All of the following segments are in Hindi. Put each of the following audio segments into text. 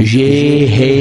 ये है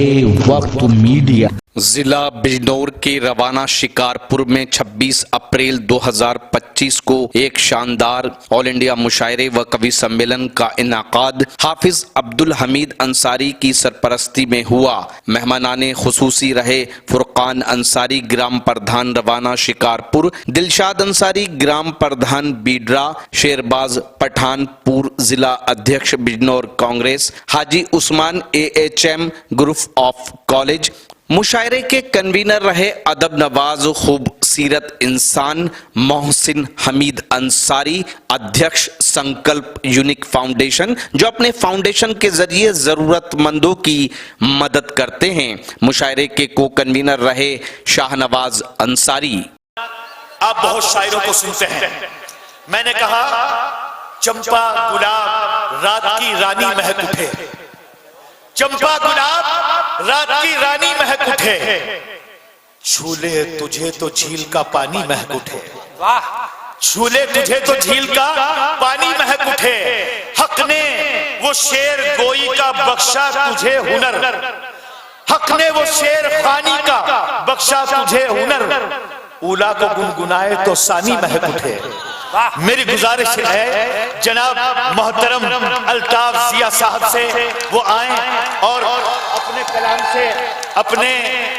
वक्त मीडिया। जिला बिजनौर के रवाना शिकारपुर में 26 अप्रैल 2025 को एक शानदार ऑल इंडिया मुशायरे व कवि सम्मेलन का इनाकाद हाफिज अब्दुल हमीद अंसारी की सरपरस्ती में हुआ। मेहमानाने खुसूसी रहे फुरकान अंसारी ग्राम प्रधान रवाना शिकारपुर, दिलशाद अंसारी ग्राम प्रधान बीडरा, शेरबाज पठानपुर जिला अध्यक्ष Bijnor Congress, Haji Usman AHM group of college. मुशायरे के कन्वीनर रहे अदब नवाज खूबसीरत इंसान मोहसिन हमीद अंसारी, अध्यक्ष संकल्प यूनिक फाउंडेशन, जो अपने फाउंडेशन के जरिए जरूरतमंदों की मदद करते हैं। मुशायरे के को कन्वीनर रहे शाहनवाज अंसारी। आप बहुत शायरों को सुनते हैं। मैंने कहा चंपा गुलाब रात की रानी महक उठे, चंपा गुलाब रात की रानी महक उठे, छूले तुझे तो झील का पानी महक उठे, वाह, छूले तुझे तो झील का पानी महक उठे। हक ने वो शेर गोई का बख्शा तुझे हुनर, हक ने वो शेर खानी का बख्शा तुझे हुनर, उला को गुनगुनाए तो सानी महक उठे। मेरी गुजारिश है जनाब मोहतरम अल्ताफ जिया साहब से वो आए और अपने कलाम से, अपने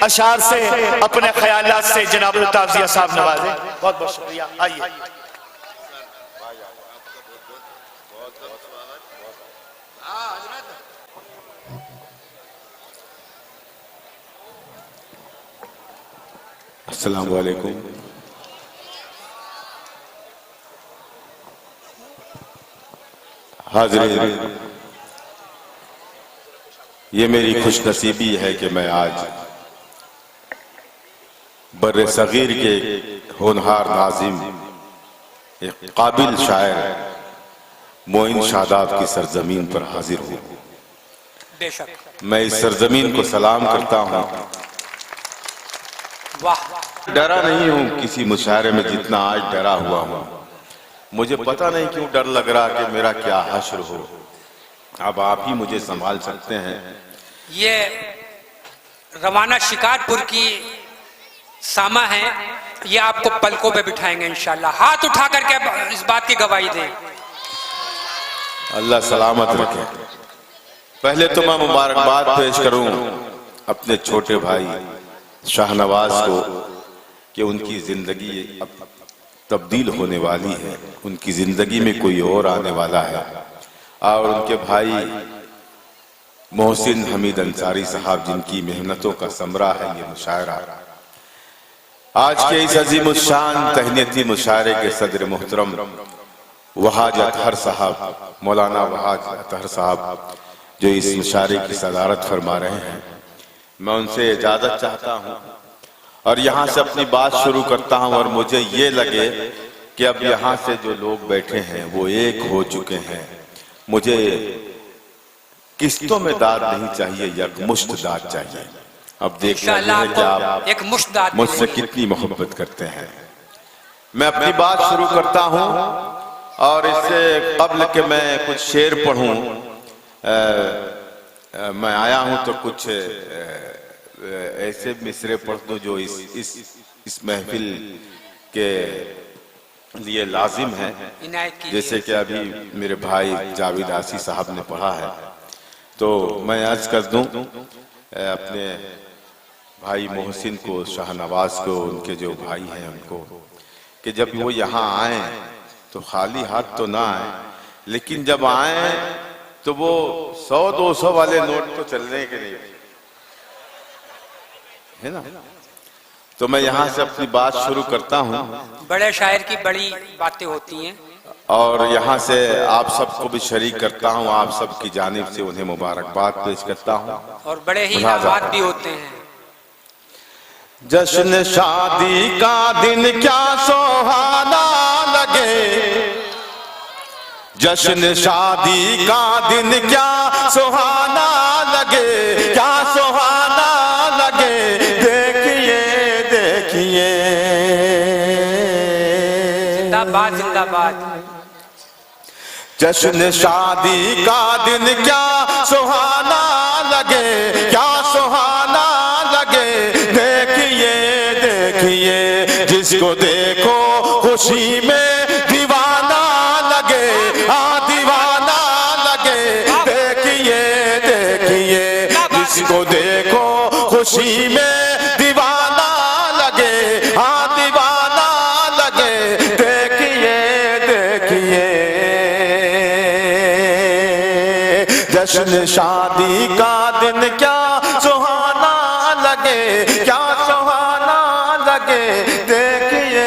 अशार से, अपने ख्यालात से जनाब अल्ताफ जिया साहब नवाजे। बहुत बहुत शुक्रिया। आइए। अस्सलामु अलैकुम। हाज़रीन, ये मेरी खुशनसीबी है कि मैं आज बर्रे सगीर के होनहार नाज़िम, एक काबिल शायर मोइन शादाब की सरजमीन पर हाजिर हूँ। मैं इस सरजमीन को सलाम करता हूँ। डरा नहीं हूँ किसी मुशायरे में जितना आज डरा हुआ हूँ। मुझे पता नहीं क्यों डर लग रहा कि मेरा क्या हश्र हो। अब आप ही मुझे संभाल सकते हैं। ये रवाना शिकारपुर की सामा है, ये आपको पलकों पे बिठाएंगे इंशाल्लाह। हाथ उठा करके इस बात की गवाही दें। अल्लाह सलामत रखे। पहले तो मैं मुबारकबाद पेश करूं अपने छोटे भाई शाहनवाज को कि उनकी जिंदगी अब तब्दील होने वाली है, उनकी जिंदगी में कोई और आने वाला है। और उनके भाई मोहसिन हमीद अंसारी साहब, जिनकी मेहनतों का समरा है ये मुशायरा, आज के इस अजीम शान तहनीती मुशायरे के सदर मोहतरम वहाज अतहर साहब, मौलाना वहाज अतहर साहब, जो इस मुशायरे की सदारत फरमा रहे हैं, मैं उनसे इजाजत चाहता हूँ और यहाँ से अपनी बात शुरू करता हूँ। और मुझे ये लगे कि अब यहाँ से जो लोग बैठे हैं वो एक हो चुके हैं। मुझे किस्तों में दाद नहीं चाहिए, यकमुश्त दाद चाहिए। अब देखना है कि आप एक मुश्त दाद मुझसे कितनी मोहब्बत करते हैं। मैं अपनी बात शुरू करता हूँ और इससे कबल के मैं कुछ शेर पढ़ूं, मैं आया हूँ तो कुछ ऐसे मिसरे पढ़ दो जो इस महफिल के लिए लाजिम है। जैसे कि अभी मेरे भाई जावेद आसी साहब ने पढ़ा है, तो मैं अर्ज कर दूं अपने भाई मोहसिन को, शाहनवाज को, उनके जो भाई हैं उनको, कि जब वो यहाँ आए तो खाली हाथ तो ना आए, लेकिन जब आए तो वो 100-200 वाले नोट तो चलने के नहीं, है ना। तो मैं यहाँ से अपनी बात शुरू करता हूँ। बड़े शायर की बड़ी बातें होती हैं और यहाँ से आप सबको भी शरीक करता हूँ, आप सबकी जानिब से उन्हें मुबारकबाद पेश करता हूँ। और बड़े ही इनामात भी होते हैं। जश्न शादी का दिन क्या सुहाना लगे, जश्न शादी का दिन क्या सुहाना लगे, क्या सुहाना लगे, देखिए देखिए। जिंदाबाद जिंदाबाद। जश्न शादी का दिन क्या सुहाना लगे, जिसको देखो खुशी में दीवाना लगे, हाँ दीवाना लगे। देखिए देखिए जिसको देखो खुशी में दीवाना लगे, हाँ दीवाना लगे। देखिए देखिए जश्न शादी का दिन क्या सुहाना लगे, क्या सुहाना लगे। देखिए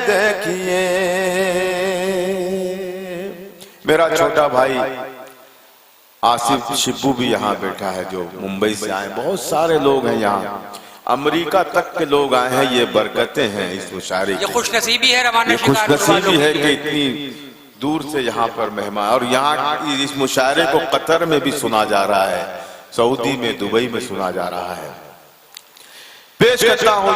देखिए मेरा छोटा भाई आसिफ शिब्बू भी यहाँ बैठा है, जो मुंबई से आए। बहुत सारे लोग हैं यहाँ, अमेरिका तक के लोग आए हैं। ये बरकतें हैं इस मुशायरे की। ये खुशनसीबी है रवाना शिकार खुशनसीबी है कि इतनी दूर से यहाँ पर मेहमान, और यहाँ इस मुशायरे को कतर में भी सुना जा रहा है, सऊदी में, दुबई में सुना जा रहा है। पेश करता हूँ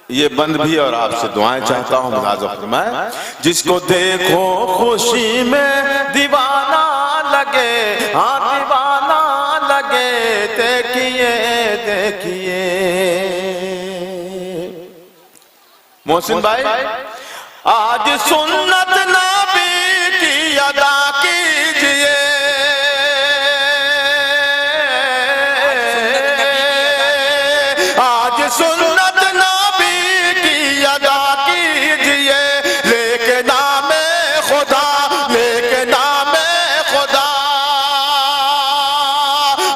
ये बंद भी, और आपसे दुआएं चाहता हूँ। मुलाज़ा फरमाएं। जिसको देखो खुशी में दीवाना लगे, हाँ दीवाना लगे। देखिए देखिए मोहसिन भाई, आज सुन्नत नबी की अदा कीजिए, आज सुन्नत नबी की अदा कीजिए। लेके नामे खुदा, लेके नामे खुदा,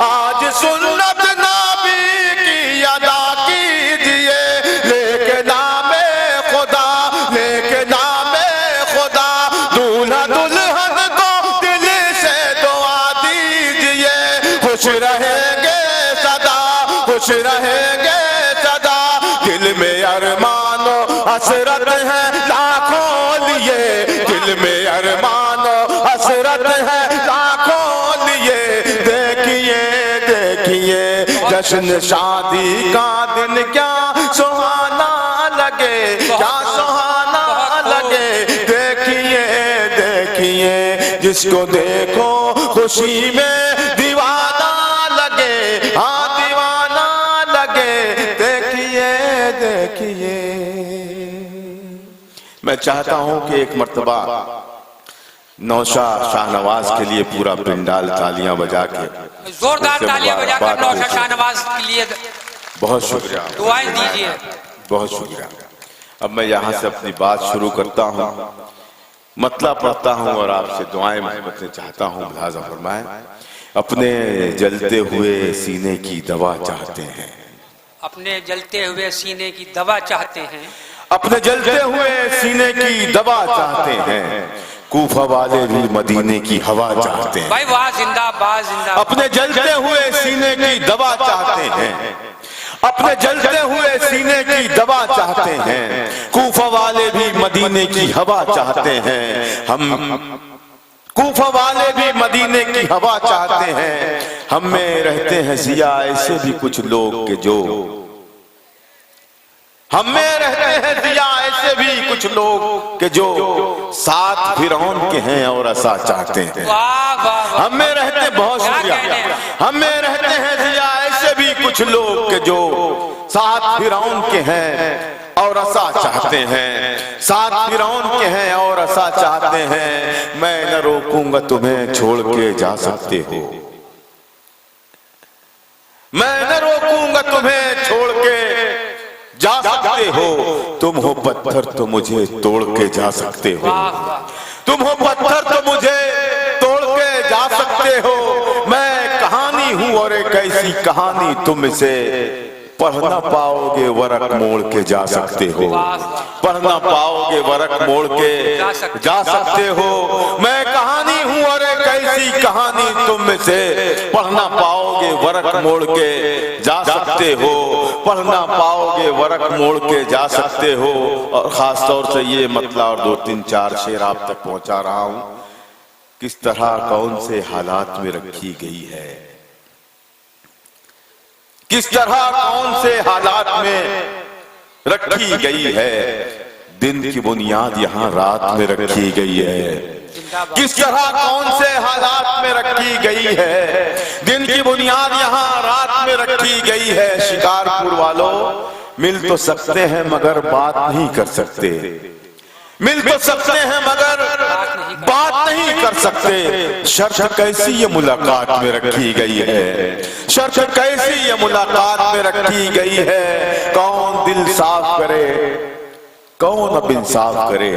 आज सुन्नत नबी की अदा कीजिए। लेके नामे खुदा, लेके नामे खुदा। दूल्हा दुल्हन को दिल से दुआ दीजिए। खुश रहेंगे सदा, खुश रहेंगे सदा। दिल में अरमानो हसरत है लाखों लिए, दिल में अरमानो हसरत है लाखों लिए। देखिए देखिए जश्न शादी का दिन क्या सुहाना लगे, क्या सुहाना लगे। देखिए देखिए जिसको देखो खुशी में दीवाना लगे, हाँ दीवाना लगे। देखिए देखिए मैं चाहता हूं कि एक मर्तबा नौशा शाहनवाज के लिए पूरा पिंडाल तालियां बजा के, जोरदार तालियां बजाकर नौशा शाहनवाज के लिए बहुत शुक्रिया, दुआएं दीजिए। बहुत शुक्रिया। अब मैं यहाँ से अपनी बात शुरू करता हूँ, मतला पढ़ता हूँ और आपसे दुआएं मांगना चाहता हूँ। मुलाज़ा फरमाएं। अपने जलते हुए सीने की दवा चाहते हैं, अपने जलते हुए सीने की दवा चाहते हैं, अपने जलते हुए सीने की दवा चाहते हैं। कूफा वाले भी मदीने की हवा चाहते हैं। भाई वाह, जिंदाबाद जिंदाबाद। अपने जलते हुए सीने की दवा चाहते हैं, अपने जलते हुए सीने की दवा चाहते हैं। कूफा वाले भी मदीने की हवा चाहते हैं। हम कूफा वाले भी मदीने की हवा चाहते हैं। हम में रहते हैं जिया ऐसे भी कुछ लोग के जो, हम में रहते हैं जिया ऐसे भी कुछ लोग के जो साथ फिरौन के हैं और ऐसा चाहते हैं। वाह वाह वाह। हम में रहते, बहुत शुक्रिया, हम में रहते हैं जिया ऐसे भी कुछ लोग के जो साथ फिरौन के हैं और ऐसा चाहते हैं, साथ फिरौन के हैं और ऐसा चाहते हैं। मैं न रोकूंगा तुम्हें छोड़ के जा सकते हो, मैं न रोकूंगा तुम्हें छोड़ के जा सकते हो। तुम हो पत्थर तो मुझे तोड़ के जा सकते हो, तुम हो पत्थर तो मुझे तोड़ के जा सकते हो। मैं कहानी हूँ और एक ऐसी कहानी तुम से पढ़ ना पाओगे वरक मोड़ के जा सकते हो, पढ़ ना पाओगे वरक मोड़ के जा सकते हो। मैं कहानी हूँ और एक ऐसी कहानी तुम से पढ़ ना पाओगे वरक मोड़ के जा सकते हो, पढ़ ना पाओगे वरक मोड़ के जा सकते हो। और खास तौर से ये मतलब और 2-3-4 शेर आप तक पहुंचा रहा हूं, किस तरह कौन से हालात में रखी गई है, किस तरह कौन से हालात में रखी गई है। दिन की बुनियाद यहाँ रात में रखी गई है, किस तरह कौन से हालात में रखी गई है। दिन की बुनियाद यहाँ रात में रखी गई है। शिकारपुर वालों, मिल तो सकते हैं मगर बात नहीं कर सकते, मिल तो सकते हैं मगर बात नहीं कर सकते। शर्त कैसी ये मुलाकात में रखी गई है, शर्त कैसी ये मुलाकात में रखी गई है। कौन दिल साफ करे, कौन अब इंसाफ करे,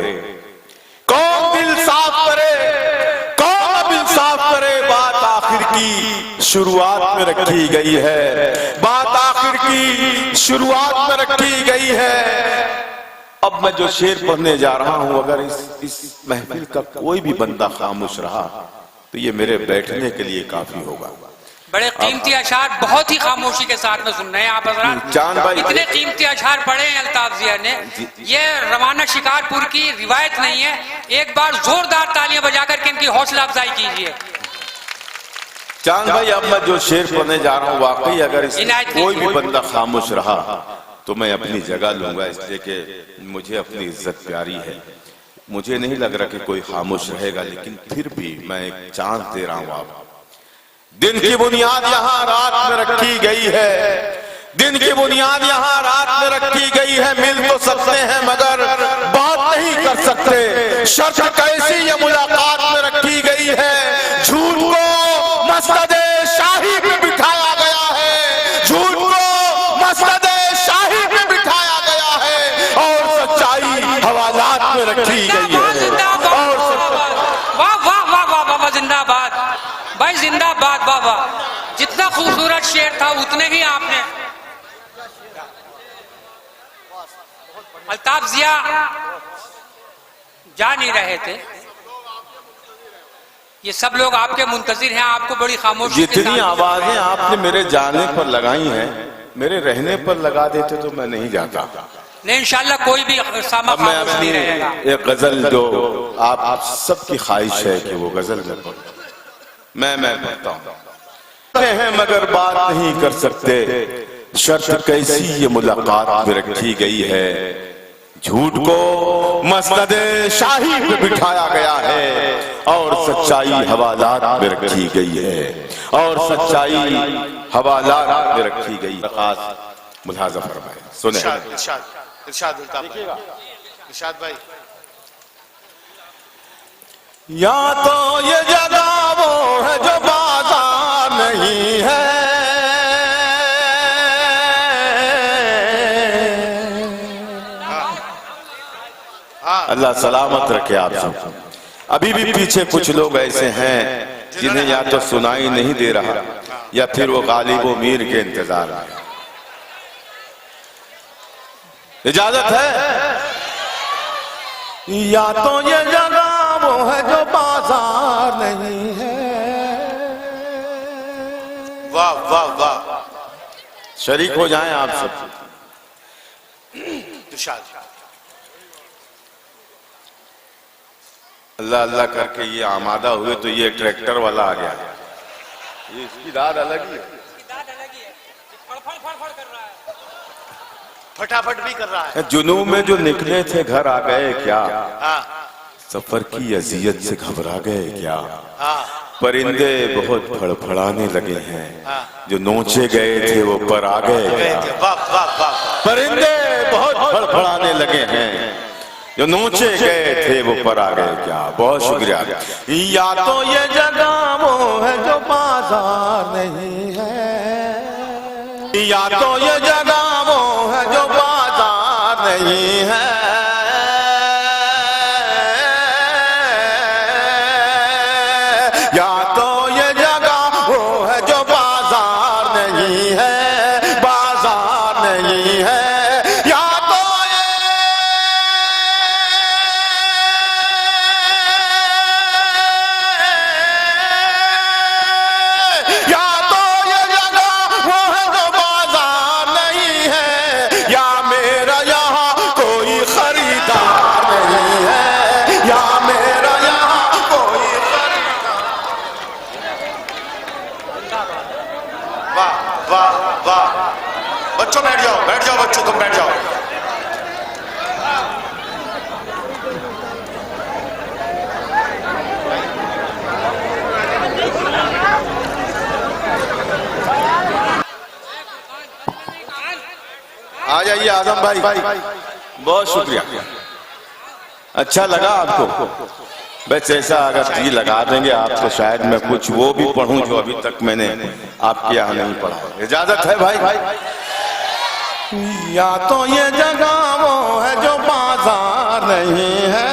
कौन दिल साफ करे, कौन अब इंसाफ करे। बात आखिर की शुरुआत में रखी गई है, बात आखिर की शुरुआत में रखी गई है। अब मैं जो शेर पढ़ने जा रहा हूं, अगर इस महफिल का कोई भी बंदा खामोश रहा तो ये मेरे बैठने के लिए काफी होगा। बड़े कीमती अशार बहुत ही खामोशी के साथ में सुन रहे हैं आप हजरात। चांद भाई इतने कीमती अशार पढ़े हैं अल्ताफ जिया ने, ये रवाना शिकारपुर की रिवायत नहीं है। एक बार जोरदार तालियां बजाकर के इनकी हौसला अफजाई कीजिए। चांद भाई, अब मैं जो शेर पढ़ने जा रहा हूँ, वाकई अगर कोई भी बंदा खामोश रहा तो मैं अपनी जगह लूंगा, इसलिए कि मुझे अपनी इज्जत प्यारी है। मुझे नहीं लग रहा कि कोई खामोश रहेगा, लेकिन फिर भी मैं एक चांस दे रहा हूं आप। दिन की बुनियाद यहाँ रात में रखी गई है, दिन की बुनियाद यहाँ रात में रखी गई है। मिल तो सकते हैं मगर बात नहीं कर सकते। शर्त कैसी ये मुलाकात में रखी गई है। झूठ को मस्जिद शाही पे बिठाया गया है, झूठ को मस्जिद शाही पे बिठाया गया है, और सच्चाई हवालात में रखी गई है। और वाह वाह वाह वाह वाह, जिंदाबाद भाई, जिंदाबाद बाबा। जितना खूबसूरत शेर था उतने ही आपने। अल्ताफ जिया जा नहीं रहे थे, ये सब लोग आपके मुंतजिर हैं, आपको बड़ी खामोशी। जितनी आवाजें आपने मेरे जाने पर लगाई हैं, मेरे रहने पर लगा देते तो मैं नहीं जाता। नहीं, इंशाल्लाह कोई भी सामा खामोश नहीं रहेगा। एक गजल जो आप सबकी ख्वाहिश है कि वो गजल में पढ़ो, मैं पढ़ता हूँ। हैं मगर बात नहीं कर सकते। शर्त कैसी ये मुलाकात में रखी गई है। झूठ को मस्जिद शाही पे बिठाया गया है, और सच्चाई हवालात में रखी गई है, और सच्चाई हवालात में रखी गई। मुलाजा फरमाए, सुने। इरशाद इरशाद भाई, या तो ये जगह वो है जो बाजार नहीं है, अल्लाह सलामत रखे आप सब। अभी भी पीछे कुछ लोग ऐसे हैं जिन्हें या तो सुनाई नहीं दे रहा, या फिर वो गालिब व मीर के इंतजार में। इजाजत है, या तो ये जगह वो है जो बाजार नहीं है। वाह वाह वाह, शरीक हो जाएं आप सब। इरशाद। अल्लाह अल्लाह करके ये आमादा हुए तो ये ट्रैक्टर वाला आ गया। ये इसकी दाद अलग ही है, फटाफट भी कर रहा है। जुनून में जो निकले थे घर आ गए क्या, हाँ सफर की अजियत से घबरा गए क्या। हाँ परिंदे बहुत फड़फड़ाने लगे हैं, जो नोचे गए थे वो पर आ गए क्या। वाह वाह वाह, परिंदे बहुत फड़फड़ाने लगे हैं, जो नोचे गए थे वो पर आ गए क्या। बहुत शुक्रिया। या तो ये जगह वो है जो बाजार नहीं है, या तो ये जगह वो है जो बाजार नहीं है, या तो ये जगह वो है जो बाजार नहीं है, बाजार नहीं है। बच्चों बैठ जाओ बच्चों, तुम बैठ जाओ। आ जाइए आजम भाई, बहुत शुक्रिया। अच्छा लगा आपको? बस ऐसा अगर जी लगा देंगे आप तो शायद मैं कुछ वो भी पढ़ूं जो अभी तक मैंने आपके यहाँ नहीं पढ़ा। इजाजत है भाई? या तो ये जगह वो है जो बाजार नहीं है,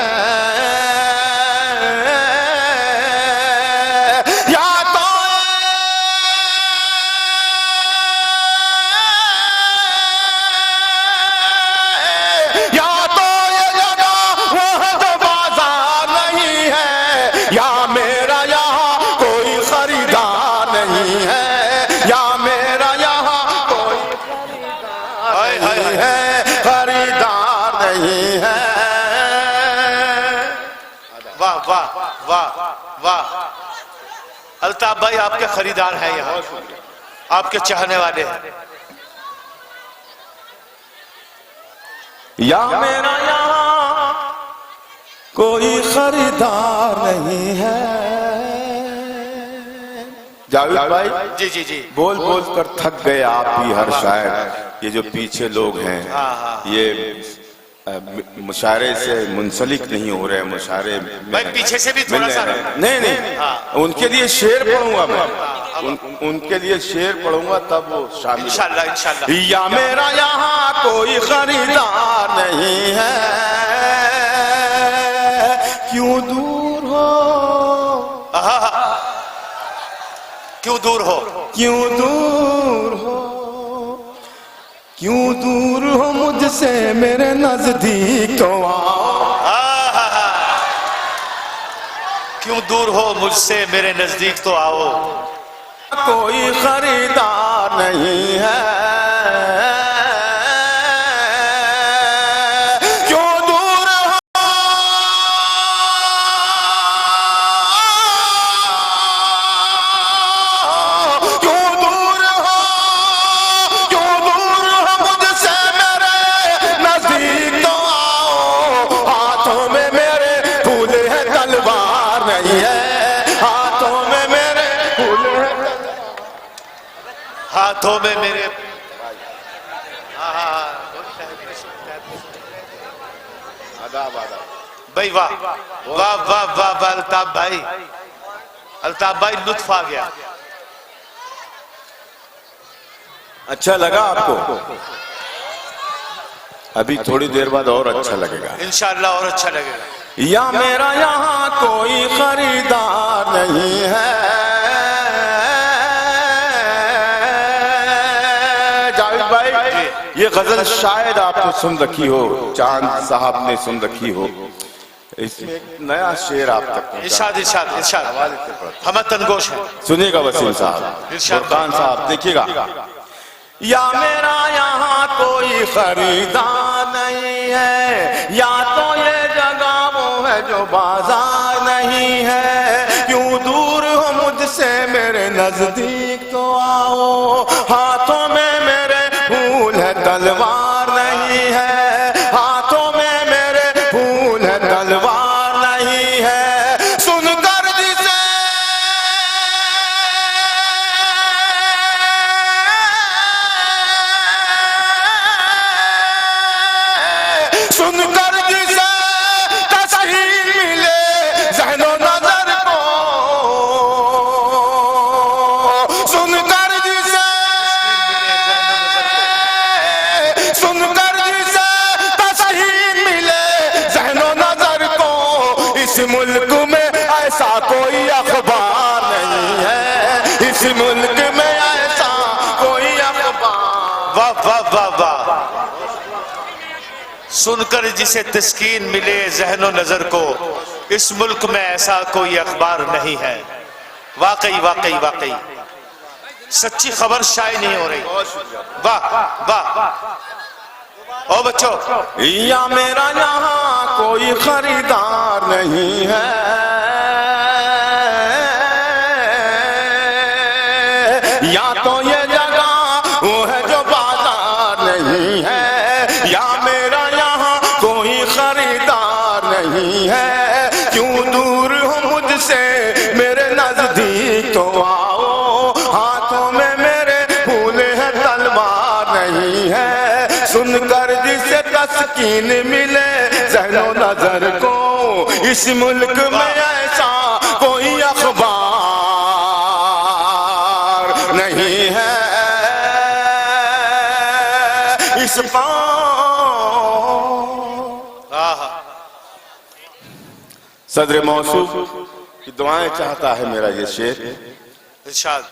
अल्ताफ भाई आपके खरीदार हैं यहाँ, आपके चाहने वाले हैं। या मेरा यहाँ कोई खरीदार नहीं है। जावेद भाई जी जी जी, बोल बोल कर थक गए आप ही हर शायर। ये जो पीछे लोग हैं ये मुशायरे से मुंसलिक नहीं हो रहे। मुशायरे भाई पीछे से भी थोड़ा सा नहीं, उनके लिए शेर पढ़ूंगा मैं, उनके लिए शेर पढ़ूंगा तब वो शामिल। इंशाल्लाह इंशाल्लाह। या मेरा यहाँ कोई खरीदार नहीं है, क्यों दूर हो, क्यों दूर हो, क्यों दूर हो, क्यों दूर हो मुझसे मेरे नजदीक तो आओ। क्यों दूर हो मुझसे मेरे नजदीक तो आओ। कोई खरीदार नहीं है, क्यों दूर हो, क्यों दूर हो, क्यों दूर हो मुझसे मेरे नजदीक तो आओ। हाथों में मेरे फूल है तलवार नहीं है, हाथों में मेरे फूल है, हाथों में मेरे। भाई वाह वाह वाह वाह वाह अल्ताफ भाई, अल्ताफ भाई लुत्फ आ गया। अच्छा लगा आपको? अभी थोड़ी देर बाद और अच्छा लगेगा इंशाल्लाह, और अच्छा लगेगा। या मेरा यहाँ कोई खरीदार नहीं है। जावेद भाई ये गजल शायद आपने सुन रखी हो, चांद साहब ने सुन रखी हो। इसमें एक नया शेर आप तक इरशाद इरशाद इरशाद, हम तनगोश हैं। सुनिएगा वसीम साहब, फुरकान साहब देखिएगा। या मेरा यहाँ कोई खरीदार नहीं है, या तो ये जगह वो है जो बाजार नहीं है, क्यों दूर हो मुझसे मेरे नजदीक तो आओ। हाथों में मेरे फूल है तलवार नहीं है, हाथों में मेरे फूल है तलवार नहीं है। सुनकर जिसे सुनकर जिसे तस्वीर मिले ज़हनो नजर को, सुनकर जिसे तस्वीर मिले ज़हनो नजर को, इस मुल्क में ऐसा कोई अखबार नहीं है, इस मुल्क में ऐसा कोई अखबार। वाह वाह वाह वाह। सुनकर जिसे तस्कीन मिले ज़हनो नजर को, इस मुल्क में ऐसा कोई अखबार नहीं है। वाकई वाकई वाकई सच्ची खबर शाये नहीं हो रही। वाह वाह। ओ बच्चों, या मेरा यहाँ कोई खरीदार नहीं है, या तो ये जगह वो है जो बाजार नहीं है, या मेरा यहाँ कोई खरीदार नहीं है, क्यों दूर हो मुझसे मेरे नजदीक तो आओ। हाथों में मेरे फूल है तलवार नहीं है, सुन सुनकर जिसे तस्कीन मिले ज़हनो नजर को, इस मुल्क में ऐसा कोई अखबार नहीं है। इस सदर मौसूफ की दुआएं चाहता है मेरा ये शेर। इरशाद।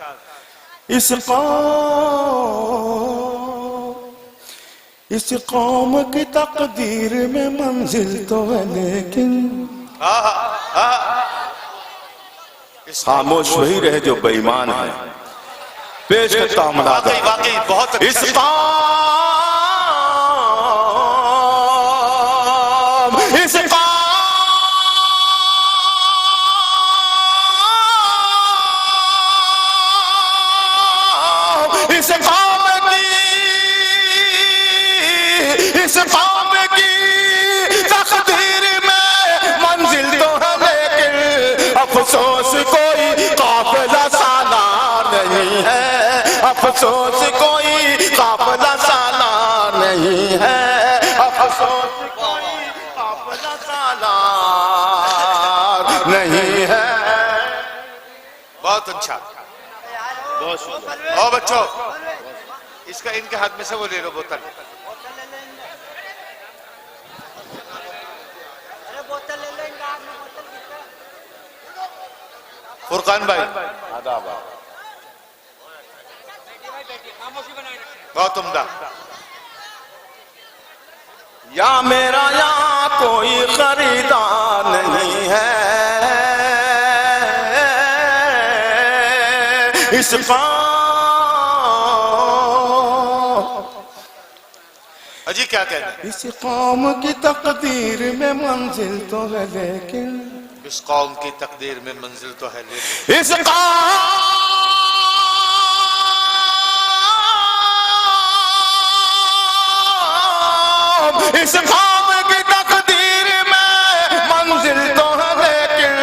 इस कौम की तकदीर में मंजिल तो है लेकिन खामोश वही रहे जो बेईमान है। पेश करता हूं वाकई वाकई बहुत अच्छा। इस कौम इस कौम की तकदीर में मंजिल तो है लेकिन अफसोस कोई काफिला सालार नहीं है। अफसोस कोई काफिला सालार नहीं है। अफसोस कोई काफिला सालार नहीं है। बहुत अच्छा। और बच्चों इसका इनके हाथ में से वो ले लो बोतल। फुरकान भाई बहुत उम्दा। या मेरा यहाँ कोई खरीदार नहीं है। इस अजी क्या कहते हैं? इस कौम की तकदीर में मंजिल तो है लेकिन इस कौम की तकदीर में मंजिल तो है लेकिन इस कौम की तकदीर में मंजिल तो है लेकिन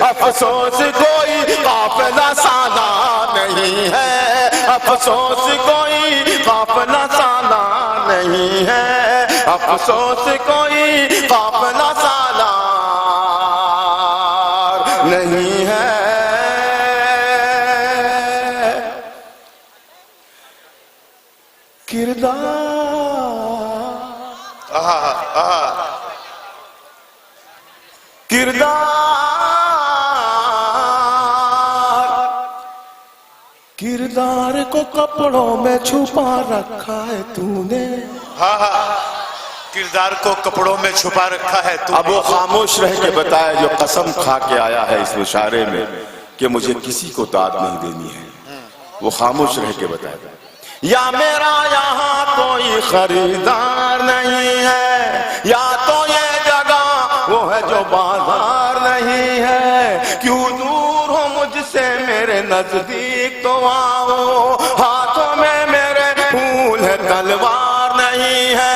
अफसोस कोई काफिला सालार नहीं है। अफसोस कोई काफिला सालार नहीं है। अफसोस कोई काफिला सालार नहीं है। किरदार किरदार को कपड़ों में छुपा रखा है तूने। किरदार को कपड़ों में छुपा रखा है तूने। अब वो खामोश रह के बताया जो कसम खा के आया है इस मुशायरे में कि मुझे किसी को दाद नहीं देनी है। वो खामोश रह के बताया या मेरा यहाँ कोई खरीदार नहीं है, या तो ये जगह वो है जो बाजार नहीं है। क्यों दूर हो मुझसे मेरे नजदीक तो आओ, हाथों में मेरे फूल है तलवार नहीं है।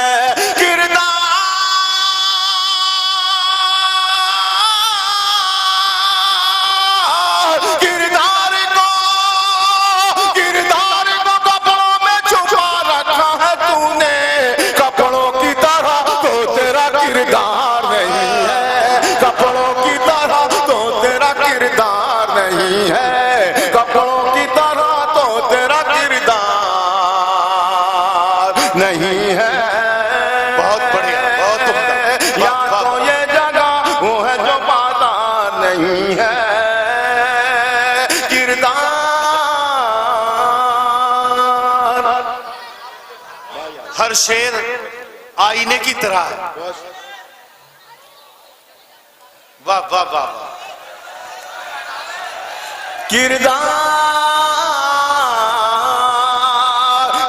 नहीं है। बहुत बढ़िया, बहुत उम्दा। या तो ये जगह वो है जो बाजार नहीं है। किरदार हर शेर आईने की तरह है। वाह वाह वाह वाह।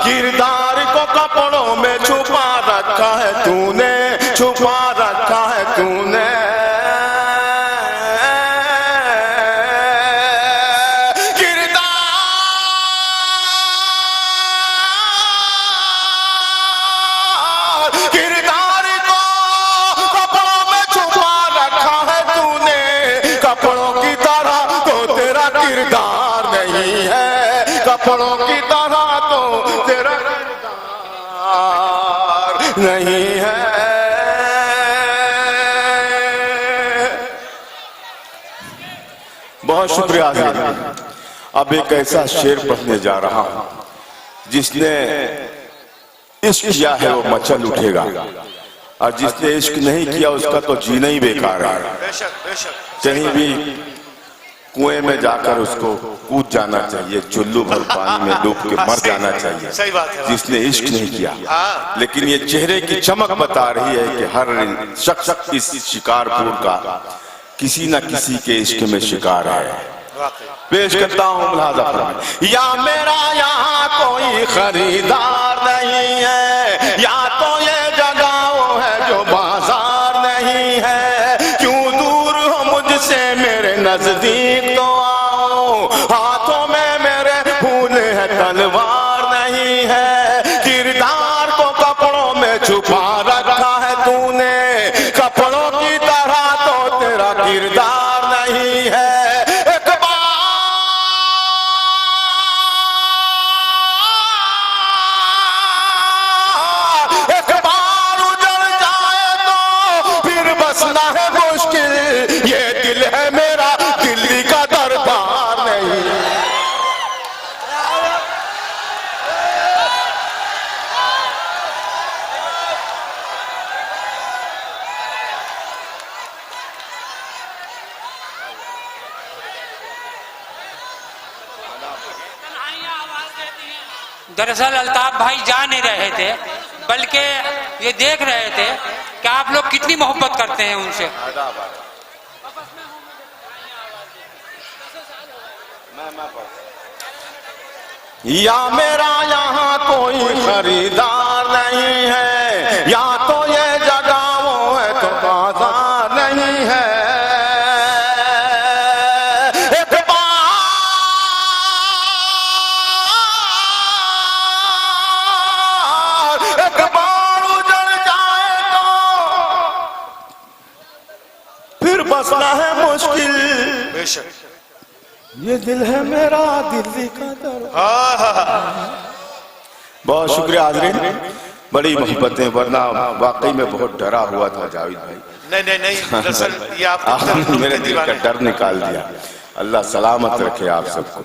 किरदार को कपड़ों में छुपा रखा है तूने, छुपा रखा है तूने। किरदार को कपड़ों में छुपा रखा है तूने। कपड़ों की तरह तो तेरा किरदार नहीं है। कपड़ों की तरह तो तेरा किरदार नहीं है। बहुत शुक्रिया। अब एक ऐसा शेर पढ़ने जा रहा हूं जिसने इश्क किया है वो मचल उठेगा, और जिसने इश्क नहीं किया उसका तो जीना ही बेकार है। कहीं भी कुएं में जाकर उसको कूद जाना चाहिए, चुल्लू भर पानी में डूब के मर जाना चाहिए। सही बात है। जिसने इश्क नहीं किया। लेकिन ये चेहरे की चमक बता रही है कि हर शख्स इस शिकारपुर का किसी न किसी के इश्क में शिकार है। पेश करता हूँ मुलाजा फरमाएं। या मेरा यहाँ कोई खरीदार नहीं है, या तो ये जगह वो है जो बाजार नहीं है। क्यों दूर हो मुझसे मेरे नजदीक तो आओ, हाथों में मेरे फूल है तलवार नहीं है। किरदार को कपड़ों में छुपा रखा है तूने, कपड़ों की तरह तो तेरा किरदार नहीं है। दरअसल अल्ताफ भाई जा नहीं रहे थे, बल्कि ये देख रहे थे कि आप लोग कितनी मोहब्बत करते हैं उनसे। या मेरा यहाँ कोई खरीदार नहीं है, या तो ये जगह वो है तो बाजार नहीं है। एक बार उजड़ जाए तो फिर बसना है मुश्किल। बेशक ये दिल है मेरा, दिल्ली का दर। बहुत शुक्रिया हाज़रीन, बड़ी मोहब्बतें, वरना वाकई में बहुत डरा हुआ था जावेद भाई। नहीं दरअसल ये आपने मेरे दिल का डर निकाल दिया। अल्लाह सलामत रखे आप सबको।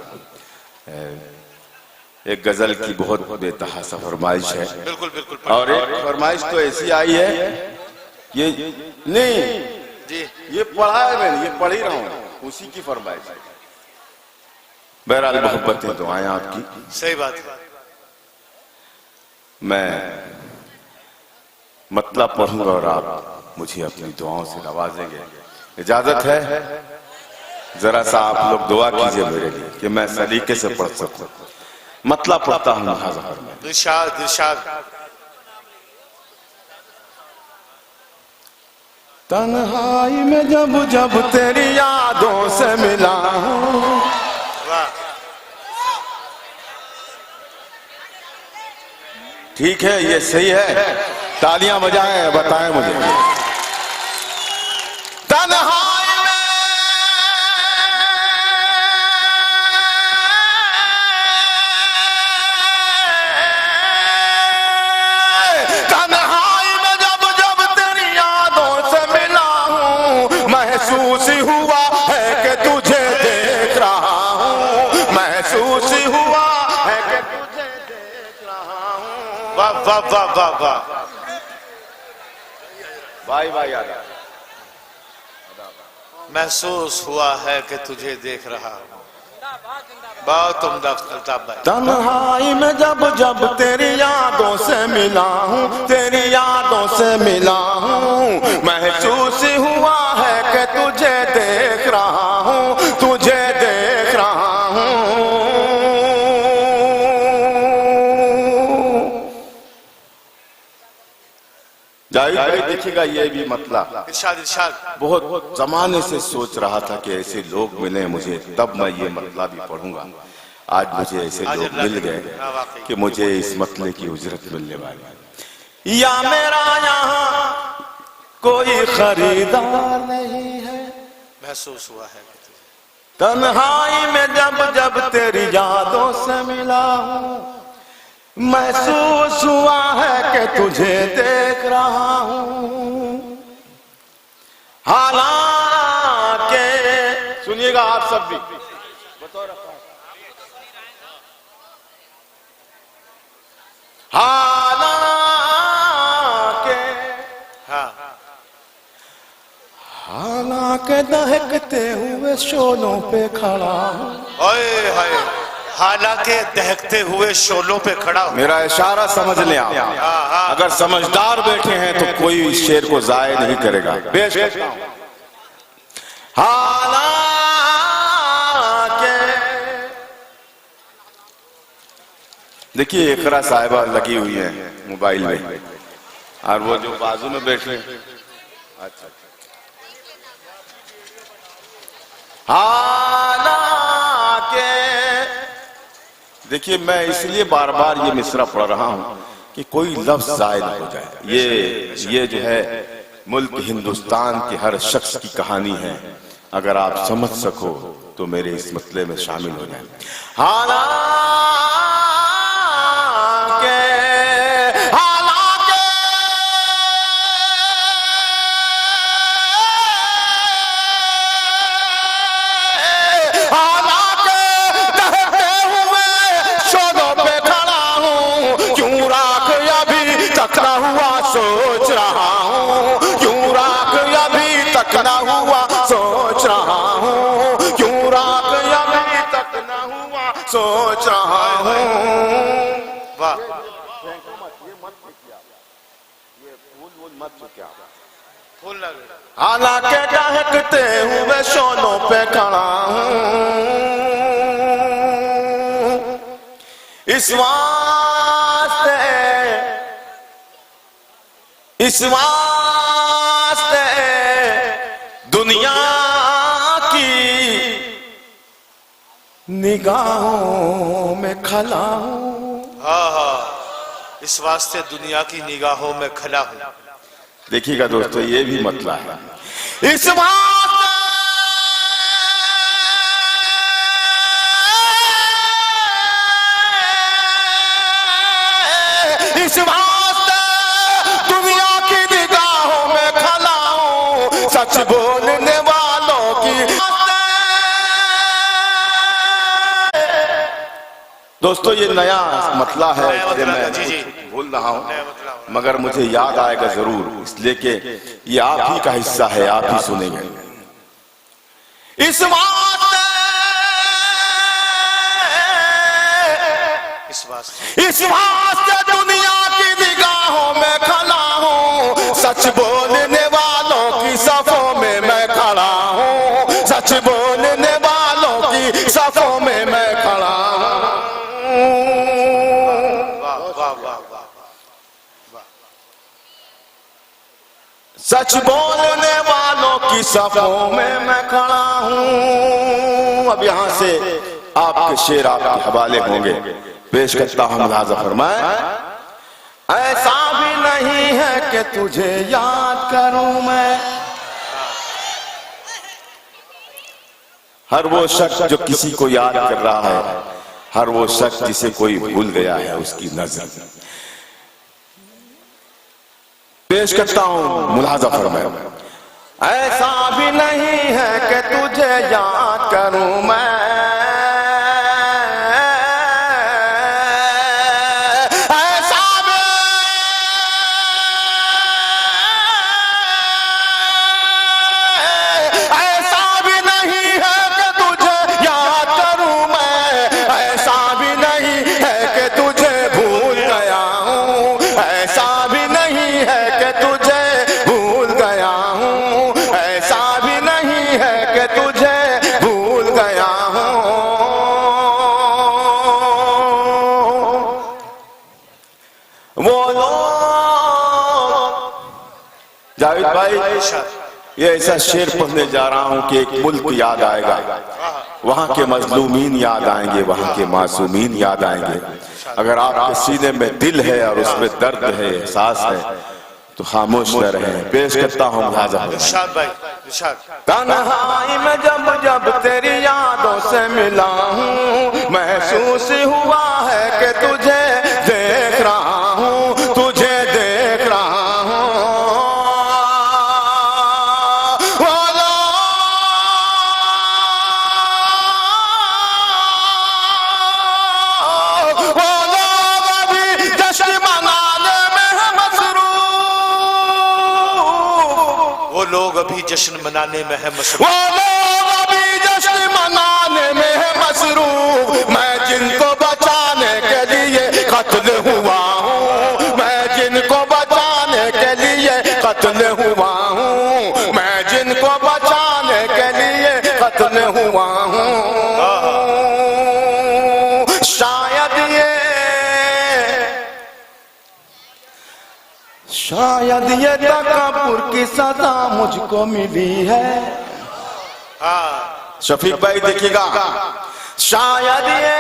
एक गजल की बहुत बेतहासा फरमाइश है। बिल्कुल बिल्कुल। और एक फरमाइश तो ऐसी आई है, ये नहीं जी, ये पढ़ा है मैंने, ये पढ़ ही रहा हूँ, उसी की फरमाइश है। बहरहाल मोहब्बतें दुआएं आपकी। सही बात है। मैं मतलब पढ़ूंगा और आप मुझे अपनी दुआओं से नवाजेंगे। इजाजत है? जरा सा आप लोग दुआ कीजिए मेरे लिए कि मैं सलीके से पढ़ सकूं। मतलब पढ़ता हूं। दिलशाद दिलशाद। तन्हाई में जब जब तेरी यादों से मिला हूं, ठीक है ये सही है, तालियां बजाएं, बताएं मुझे। तन्हाई में जब जब तेरी यादों से मिला हूं, महसूस हुआ है कि तुझे देख रहा हूं, महसूस हुआ है कि तुझे देख रहा हूं। वाह वाह वाह वाह वाह। भाई भाई आदा। महसूस हुआ है कि तुझे देख रहा हूं। बहुत उम्दा अल्ताफ भाई। तन्हाई में जब जब तेरी यादों से मिला हूँ, तेरी यादों से मिला हूँ, महसूस हुआ है कि तुझे देख रहा हूँ, तुझे देख रहा हूँ। जाहिर भाई देखिएगा ये भी मतलब इरशाद इरशाद। बहुत जमाने से सोच रहा था कि ऐसे लोग मिले मुझे, तब मैं ये मतलब भी पढ़ूंगा। आज मुझे ऐसे लोग मिल गए कि मुझे इस मतले की उजरत मिलने वाली। या मेरा यहाँ कोई खरीदार नहीं है, महसूस हुआ है तन्हाई में जब जब तेरी यादों से मिला हूँ, महसूस हुआ है कि तुझे देख रहा हूं, हालांकि सुनिएगा आप सब भी, हालांकि दहकते हुए शोलों पे खड़ा हूं। ओए हाय, हालांकि दहकते हुए शोलों पे खड़ा हूं। मेरा इशारा समझ लें आप, अगर समझदार बैठे हैं तो कोई इस शेर को जाया नहीं करेगा। पेश करता हूं। हालांकि देखिए इकरा साहिबा लगी हुई है मोबाइल में, और वो जो बाजू में बैठे हैं, अच्छा, हालांकि देखिए मैं इसलिए बार बार ये मिसरा पढ़ रहा हूं कि कोई लफ्ज जायद न हो जाए। ये जो है मुल्क हिंदुस्तान के हर शख्स की कहानी है, अगर आप समझ सको तो मेरे इस मसले में शामिल हो जाए। सोच रहा हूँ क्यों राख अभी तक न हुआ, सोच रहा हूँ क्यों राख अभी तक न हुआ, सोच रहा हूँ। वाह, हालांकि दहकते हुए शोलों पे खड़ा हूँ, इस वास्ते दुनिया की निगाहों में खला हूं। इस वास्ते दुनिया की निगाहों में खला हूं। देखिएगा दोस्तों, ये भी मतलब है इस वास्ते दुनिया की निगाहों में खला हूं, सच बोलने वालों की। दोस्तों ये नया मतला है, मैं भूल रहा हूं मगर मुझे याद आएगा जरूर, इसलिए कि ये आप ही का हिस्सा है, आप ही सुनेंगे। इस वास्ते दुनिया की निगाहों में खड़ा हूँ, सच बोलने वालों की सफों में मैं खड़ा हूँ, सच बोलने वालों की सफों में मैं खड़ा हूँ। सच बोलने वालों की सफों में मैं खड़ा हूँ। अब यहाँ से आपके शेर आपके हवाले होंगे, पेश करता हूँ। मुलाजा फरमाए, ऐसा भी नहीं है कि तुझे याद करूं मैं, हर वो शख्स जो किसी को याद कर रहा है, हर वो शख्स जिसे कोई भूल गया है, उसकी नजर। पेश करता हूं, मुलाजा फरमाए, ऐसा भी नहीं है कि तुझे याद करूं मैं, जावेद भाई ये ऐसा शेर पढ़ने जा रहा हूं कि एक मुल्क याद आएगा, वहां के मजलूमीन याद आएंगे, वहां के मासूमीन याद आएंगे। अगर आपके सीने में दिल है और उसमें दर्द है, एहसास है, तो खामोश न रहे। पेश करता हूँ तन्हाई में जब जब तेरी यादों से मिला हूँ, महसूस हुआ है कि तुझे लोग अभी जश्न मनाने में है वो मसरूफ। लोग अभी जश्न मनाने में है मसरूफ, मैं जिनको बचाने के लिए कत्ल हुआ हूँ, मैं जिनको बचाने के लिए कत्ल हुआ हूँ, मैं जिनको बचाने के लिए कत्ल हुआ हूँ। शायद ये तकब्बुर की सजा मुझको मिली है। शफीक भाई देखिएगा, शायद ये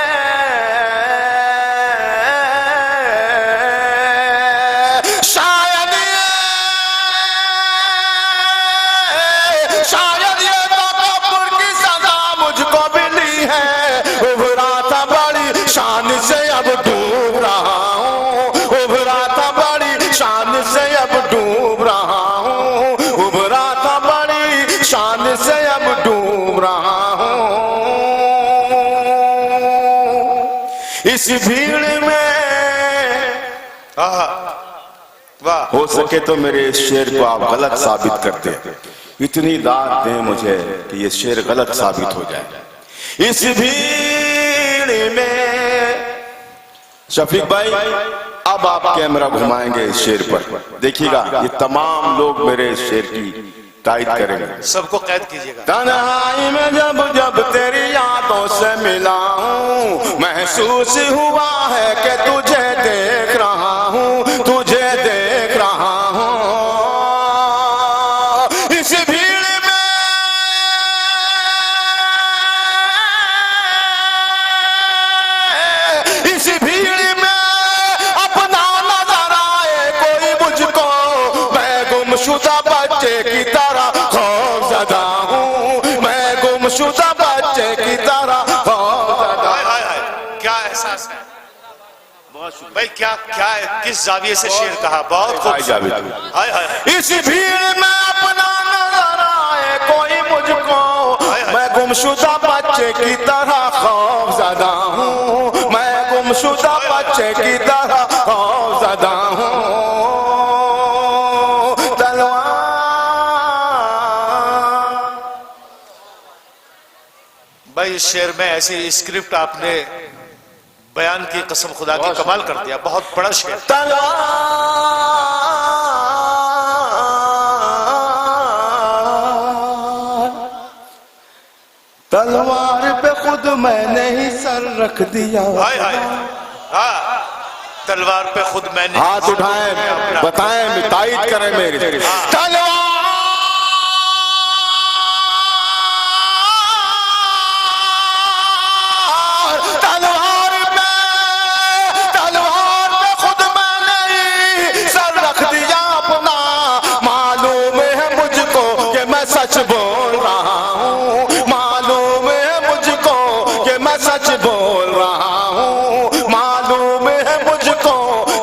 तकब्बुर की सजा मुझको मिली है। उभरा था बड़ी शान से अब डूब रहा हूँ, उभरा था बड़ी शान से अब डूब रहा हूँ, उभरा था बड़ी शान से अब डूब रहा हूँ। इस भीड़ में वाह, हो सके तो मेरे इस शेर को आप गलत साबित करते हैं, इतनी दाद दें मुझे कि ये शेर गलत साबित हो जाए। इस भीड़ में शफीक भाई अब आप कैमरा घुमाएंगे इस शेर पर, देखिएगा ये तमाम लोग मेरे इस शेर की तारीफ करेंगे। सबको कैद कीजिएगा। तन्हाई में जब जब तेरी यादों से मिला हूँ, महसूस हुआ है कि तुझे देख रहा हूँ, तुझे देख रहा हूँ। इस भीड़ में इस भीड़ में अपना नजर आए कोई मुझको, मैं गुमशुदा बच्चे की तरह खौफज़दा हूँ, मैं गुमशुदा बच्चे की तरह खौफज़दा। हाय हाय, क्या एहसास है भाई, क्या क्या है, किस जाविये से शेर कहा, बहुत खूबसूरत। हाय हाय, इस भीड़ में अपना नजर आए कोई मुझको, मैं गुमशुदा बच्चे की तरह खौफज़दा हूँ, मैं गुमशुदा बच्चे की तरह खौफज़दा हूँ। भाई इस शेर में ऐसी स्क्रिप्ट आपने बयान की, कसम खुदा की, कमाल कर दिया, बहुत बड़ा शेर। तलवार पे खुद मैंने ही सर रख दिया। हाय हाय, हाँ, तलवार पे खुद मैंने। हाथ उठाएं, बताएं, तायीद करें मेरी। तलवार पे खुद मैंने ही सर रख दिया अपना, मालूम है मुझको कि मैं सच बोल रहा हूँ, मालूम है मुझको कि मैं सच बोल रहा हूँ, मालूम है मुझको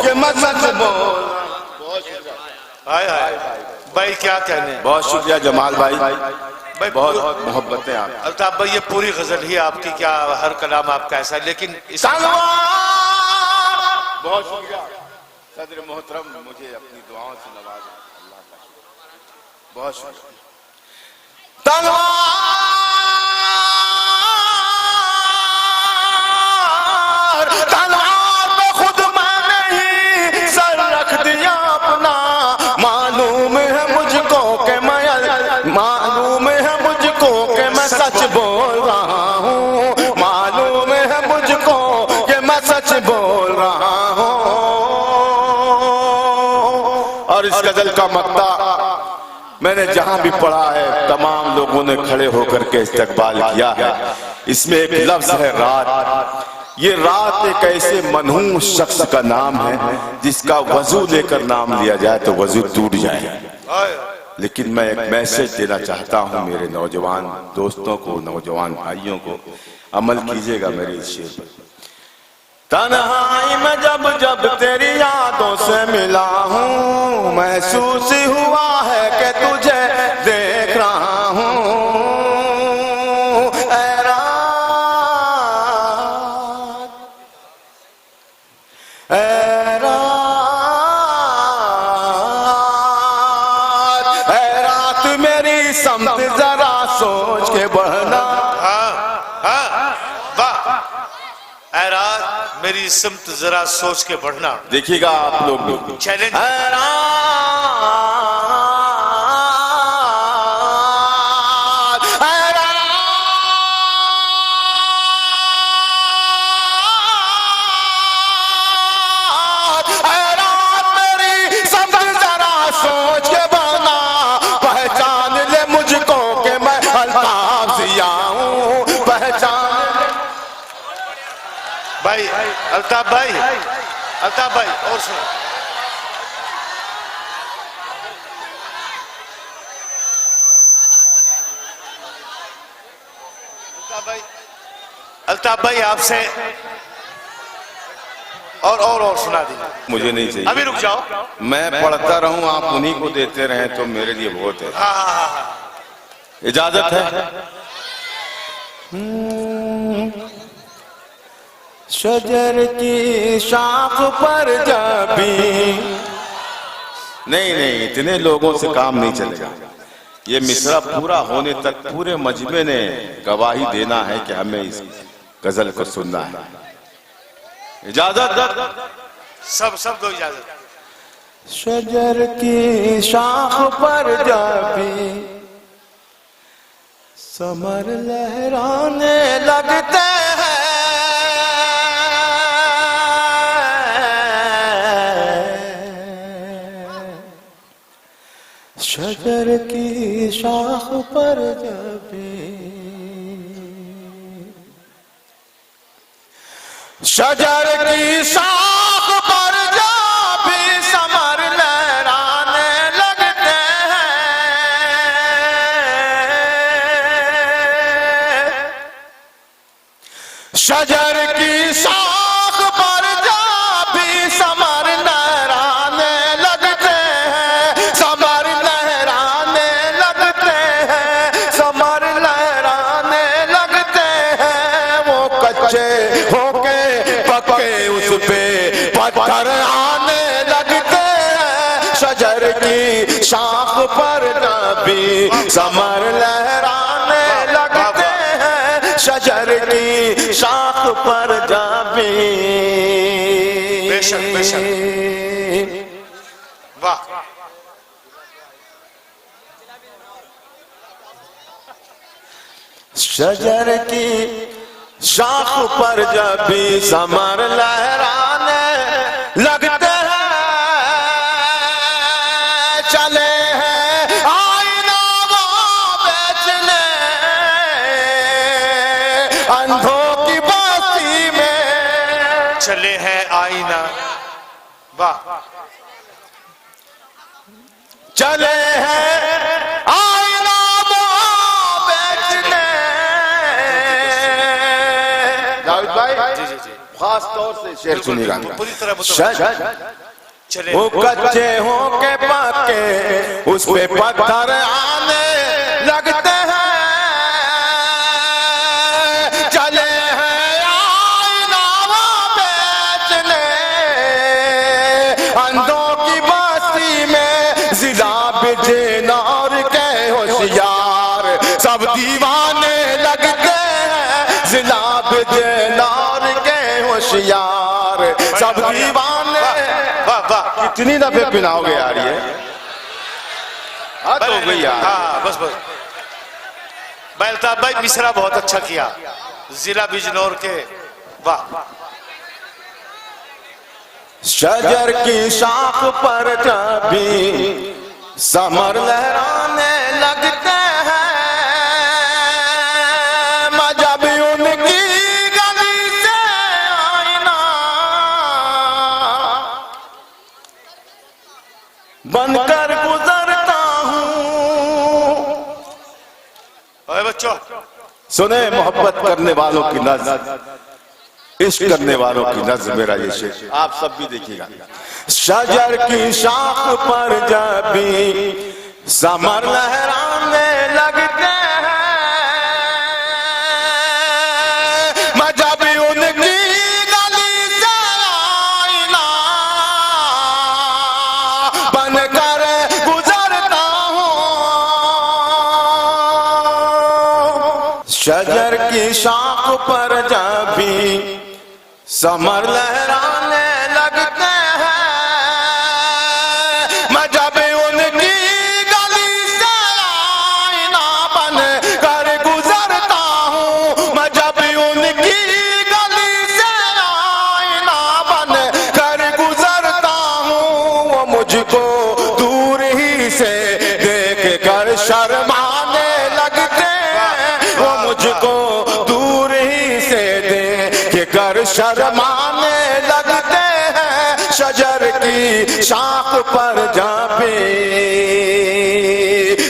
कि मैं सच बोल। हाय हाय भाई, क्या कहने। बहुत शुक्रिया जमाल भाई, भाई बहुत मोहब्बतें आप। अल्ताफ भाई, ये पूरी गजल ही आपकी, क्या हर कलाम आपका ऐसा है, लेकिन बहुत शुक्रिया सदर मोहतरम, मुझे अपनी दुआओं से नवाजा, अल्लाह का शुक्र, बहुत शुक्रिया। तलवार पे खुद मैंने ही सर रख दिया अपना, मालूम है मुझको कि मालूम है मुझको कि मैं सच बोल रहा हूँ, मालूम है मुझको कि मैं सच बोल रहा हूँ। और इस गजल का मक्ता मैंने जहां भी पढ़ा है तमाम लोगों ने खड़े होकर के इस्तकबाल किया है। इसमें एक लफ्ज है रात। ये रात एक ऐसे मनहूस शख्स का नाम है जिसका वजू लेकर नाम लिया जाए तो वजू टूट जाए। लेकिन मैं एक मैसेज देना चाहता हूं मेरे नौजवान दोस्तों को, नौजवान भाइयों को, अमल कीजिएगा मेरे इस शेर पर। तन्हाई में जब जब तेरी यादों से मिला हूँ, महसूस हुआ है कि तुझे देख रहा हूँ। रात समत जरा सोच के बढ़ना। हाँ हाँ वाह। ऐ रात मेरी सिमत जरा सोच के बढ़ना। देखिएगा आप लोग भी चैलेंज। भाई अल्ताफ भाई, अल्ताफ भाई और सुनो। अल्ताफ भाई आपसे और सुना दीजिए। मुझे नहीं चाहिए, अभी रुक जाओ। मैं पढ़ता रहूं, आप उन्हीं को देते रहें तो मेरे लिए बहुत है। हाँ हाँ हाँ, इजाजत है। शजर की शाख पर जाबी। नहीं, इतने लोगों से काम नहीं चलेगा। ये मिसरा पूरा होने तक पूरे मजमे ने गवाही देना है कि हमें इस गजल को सुनना है। इजाजत, सब दो इजाजत। शजर की शाख पर जाबी समर लहराने लगते हैं। शजर की शाख पर जाबी, शजर की शाख पर जाबी समर लहराने लगते हैं। शजर की शाख पर जाबी समर लहराने लगते हैं। समर लहराने लगते हैं। समर लहराने लगते हैं। वो कच्चे होके पक्के उस पे पत्थर आने लगते हैं। शजर की शाख पर जाबी समर लहराने लगते हैं। शजर की शाख पर जाबी। बेशक बेशक, वाह। शजर की शाख पर जाबी समर लहराने लगते हैं। चले हैं आईना वो बेचने अंधों की बस्ती में। चले हैं आईना, वाह। चले हैं आईना वो बेचने। दाऊद भाई जी जी जी, खास तौर से शेर सुनिएगा। पूरी तरह मुतवज्जो। चले वो कच्चे हो के पक्के उस पे पत्थर आने लगते हैं। चले हैं आईना वो बेचने अंधों की बस्ती में। जिला बिजनौर के होशियार सब दीवाने लगते हैं। जिला बिजनौर के होशियार सब दीवाने। वाह वाह। कितनी दफे पिलाओगे यार ये? हद हो गई यार। हाँ बस बस भाई, अल्ताफ भाई मिसरा बहुत अच्छा किया। जिला बिजनौर के, वाह। शजर की शाख पर जाबी समर लहराने लगते हैं। मजा भी उनकी गली से आईना बनकर गुजरता हूँ। अरे बच्चों, सुने मोहब्बत करने वालों की नज़्म, इश्क करने वालों की नज़्म मेरा ये शेर आप सब भी देखिएगा। शजर की शाख पर जाबी समर लहराने लगते हैं। मजा भी उनकी गली से आईना बनकर गुजरता हूँ। शजर की शाख पर जब भी समर लहराने लगते हैं, मैं जब उनकी गली से आईना बन कर गुजरता हूँ, मैं जब उनकी गली से आईना बन कर गुजरता हूँ, वो मुझको दूर ही से देख कर शर्माने लगते हैं, वो मुझको दूर ही से देख कर शर्माने लगते हैं। शजर की शाख पर जब भी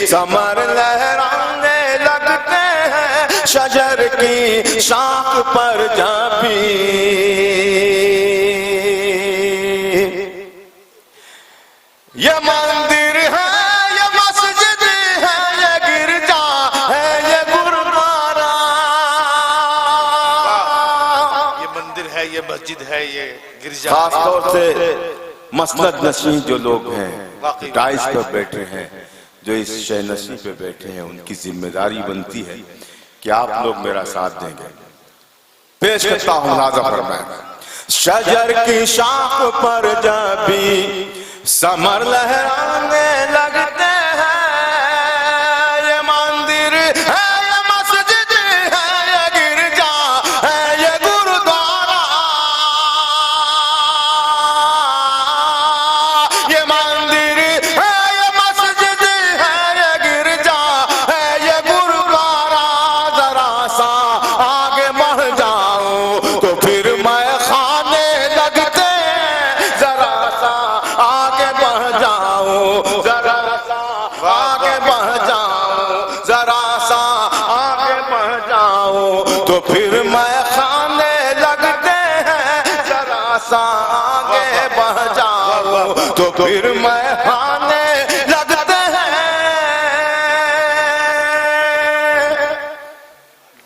समर लहराने लगते हैं, शजर की शाख पर जब भी ये मंदिर है, ये मस्जिद है, ये गिरजा है, ये गुरुद्वारा। ये मंदिर है, ये मस्जिद है, ये गिरजा। खास तौर से मसनद नशीं जो लोग हैं, टाइस पर बैठे हैं, जो इस शह नशीं पे बैठे हैं, उनकी जिम्मेदारी बनती है कि आप लोग मेरा साथ देंगे। पेश करता हूं नाज़ा फरमाएं। शजर की शाख पर जब भी समर लहराने लगते हैं, ये मंदिर है, ये मस्जिद है, ये गिरजा है, ये गुरुद्वारा। ये मंदिर है, ये मस्जिद है, ये गिरजा है, ये गुरुद्वारा। जरा सा आगे बढ़ जाओ तो फिर मैं खाने लगते हैं, जरा सा आगे बढ़ जाओ, जरा सा आगे बढ़ जाओ, जरा सा आगे बढ़ जाओ तो फिर मैं खाने लगते हैं, जरा सा आगे बढ़ जाओ तो फिर मैं खाने लगते हैं।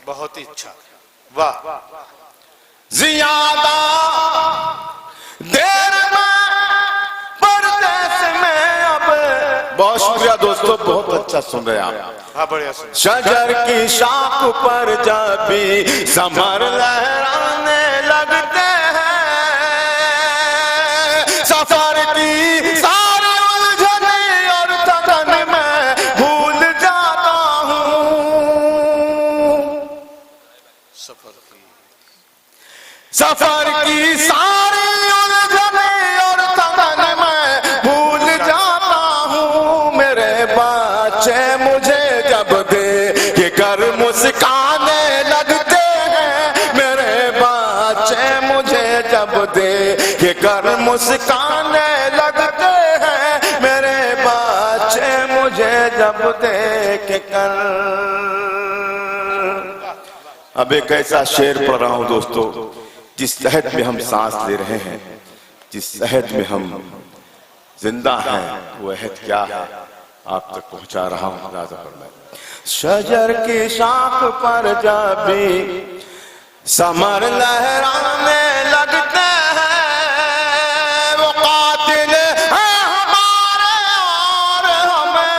बहुत ही अच्छा, वाह। ज्यादा देर में परदेस में अब। बहुत शुक्रिया दोस्तों, बहुत अच्छा सुन रहे हैं आप। हाँ, बढ़िया सुन। शजर की शाख पर जब भी समर लहराने लगते हैं, सफर की सारी उलझने और थकन में भूल जाता हूँ। सफर की सारी उलझने और थकन में भूल जाता हूँ। मेरे बच्चे मुझे जब देख कर मुस्काने लगते हैं, मेरे बच्चे मुझे जब देख कर मुस्काने लगते हैं, मेरे बच्चे मुझे जब देख कर। अब एक ऐसा शेर पढ़ रहा हूं दोस्तों, जिस शहद में हम सांस ले रहे हैं, जिस शहद में हम जिंदा हैं, वो अहद क्या है आप तक पहुंचा रहा हूं। नाज़ा फरमाएं। शजर की शाख पर जब भी समर लहराने लगते हैं, वो कातिल है हमारे और हमें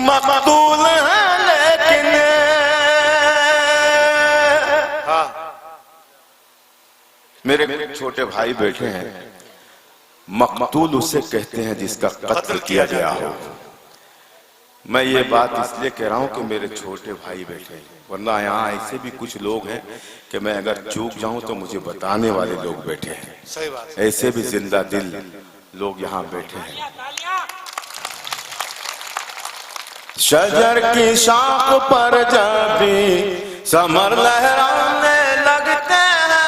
मकतूल है, लेकिन मेरे छोटे भाई बैठे हैं। मकतूल उसे कहते हैं जिसका कत्ल किया गया हो। मैं ये बात इसलिए कह रहा हूं कि मेरे छोटे भाई बैठे हैं, वरना यहाँ ऐसे भी कुछ लोग हैं कि मैं अगर चूक जाऊं तो मुझे बताने वाले लोग बैठे हैं। सही बात। ऐसे भी जिंदा दिल लोग यहाँ बैठे हैं। शजर की शाख पर जब भी समर लहराने लगते हैं,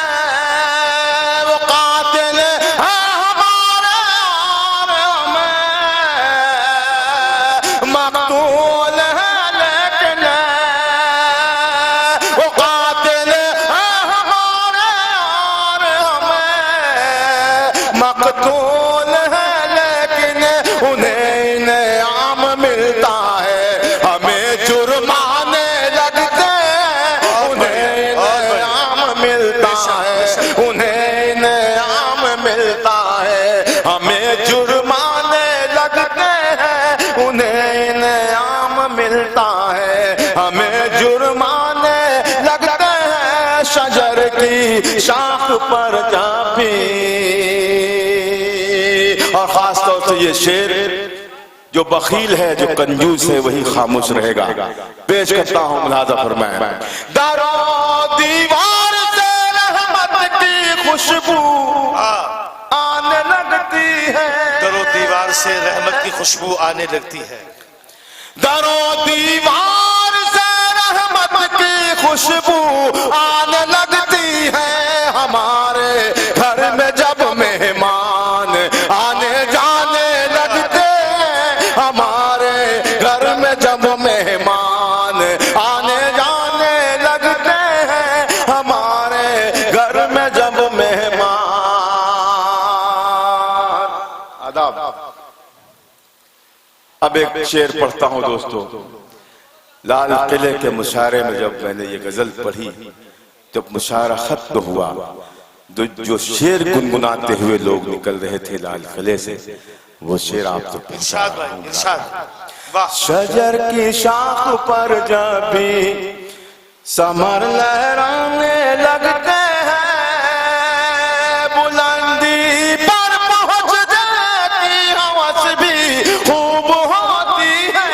वो कातिल है हमारे और हमें मकतूल है, लेकिन वो कातिल है हमारे और हमें मकतूल है, लेकिन उन्हें इनाम मिलता है, हमें जुर्माने लगते हैं। उन्हें इनाम मिलता है, उन्हें इनाम मिलता है, हमें जुर्माने लगते हैं, उन्हें शाख पर जा भी। और खास तौर से ये शेर जो बखील है, जो कंजूस है, वही खामोश रहेगा। पेश करता हूं, मुलाजा फरमाए। दारो दीवार से रहमत की खुशबू आने लगती है। दरो दीवार से रहमत की खुशबू आने लगती है। दरो दीवार से रहमत की खुशबू आने लगती है। हमारे घर में जब मेहमान आने जाने लगते हैं, हमारे घर में जब मेहमान आने जाने लगते हैं, हमारे घर में जब मेहमान। आदाब। अब एक शेर पढ़ता हूं दोस्तों। लाल किले के मुशायरे में जब मैंने ये गजल पढ़ी, जब मुशायरा खत्म हुआ, जो शेर गुनगुनाते हुए लोग निकल रहे थे लाल किले से, वो शेर आप तो इरशाद भाई, इरशाद। वाह। शजर की शाख पर जब भी समर लहराने लगते हैं, बुलंदी पर पहुंच जाती हवस भी खूब होती है।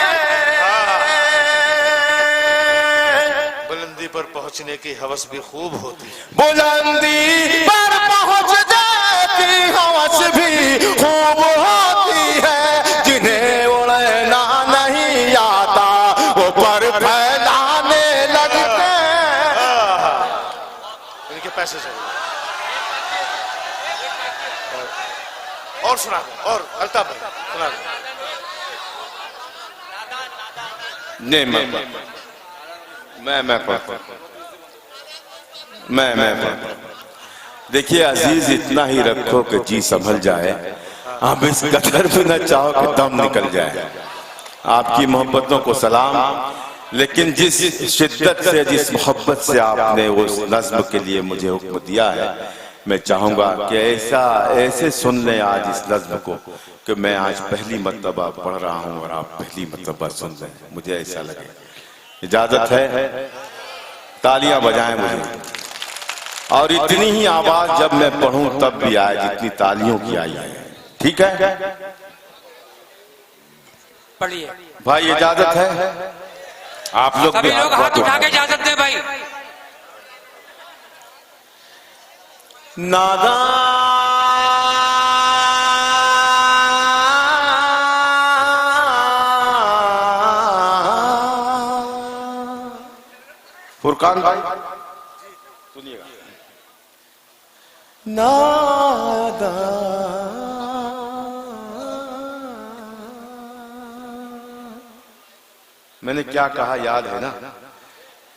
बुलंदी पर पहुंचने की हवस भी खूब होती है। बुलंदी पर पहुंच जाती हवस भी खूब होती है। जिन्हें उड़ना नहीं आता वो पर फैलाने लगते हैं। इनके पैसे चाहिए। और सुना दो, और अल्ताफ भाई सुना दो। नहीं मैं देखिए अजीज, इतना ही रखो कि जी संभल जाए। आप इस कदर भी न चाहो कि दम निकल जाए। आपकी मोहब्बतों को सलाम, लेकिन जिस शिद्दत से, जिस मोहब्बत से आपने उस नज्म के लिए मुझे हुक्म दिया है, मैं चाहूंगा कि ऐसे सुन लें आज इस नज्म को कि मैं आज पहली मर्तबा पढ़ रहा हूं और आप पहली मर्तबा सुन लें। मुझे ऐसा लगे। इजाजत है? तालियां बजाएं मुझे। और इतनी ही आवाज जब मैं पढ़ूं तब भी आए जितनी तालियों की आई है। ठीक है पढ़िए भाई, इजाजत है? आप लोग सभी लोग हाथ उठा के इजाजत दें भाई। फुरकान भाई सुनिएगा। नादा मैंने क्या कहा याद है ना?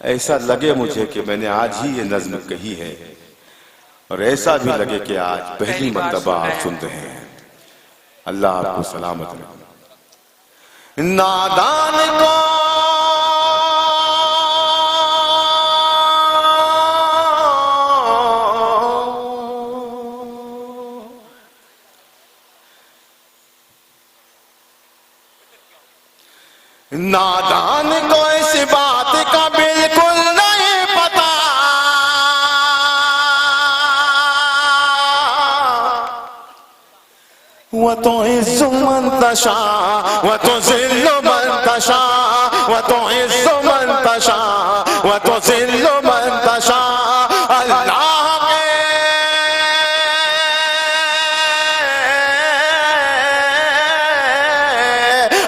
ऐसा लगे मुझे कि मैंने आज ही ये नज्म कही है, और ऐसा भी लगे कि आज पहली मर्तबा आप सुन रहे हैं। अल्लाह आपको सलामत रखे। नादान को नादान को इस बात का बिल्कुल नहीं पता, वो तो इज़्ज़ु मन तशा वो तो ज़िल्लु मन तशा, वो तो इज़्ज़ु मन तशा वो तो ज़िल्लु मन तशा।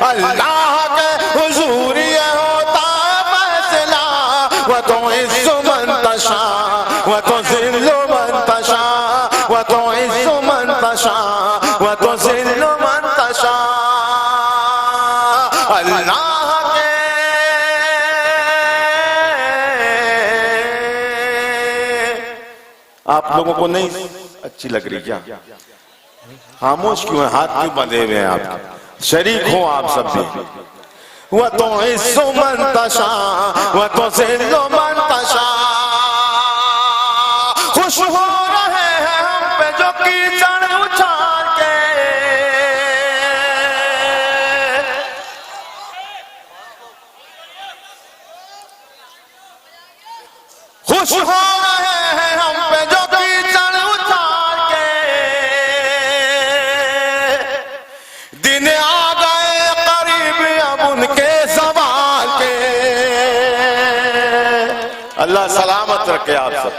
अल्लाह के हुजूर ये होता फैसला, वो तो इज़्ज़ु मन तशा वो तो ज़िल्लु मन तशा, वो तो इज़्ज़ु मन तशा वो तो ज़िल्लु मन तशा। अल्लाह के आप लोगों को नहीं अच्छी लग रही क्या? खामोश क्यों है? हाथ क्यों बंधे हुए हैं? आप शरीक हो आप सब भी। वो तो इज़्ज़ु मन तशा वो तो ज़िल्लु मन तशा। खुश हो रहे हैं हम पे जो कीचड़ उछाल के, खुश हो रहे हैं हम पे जो रखे आप सब।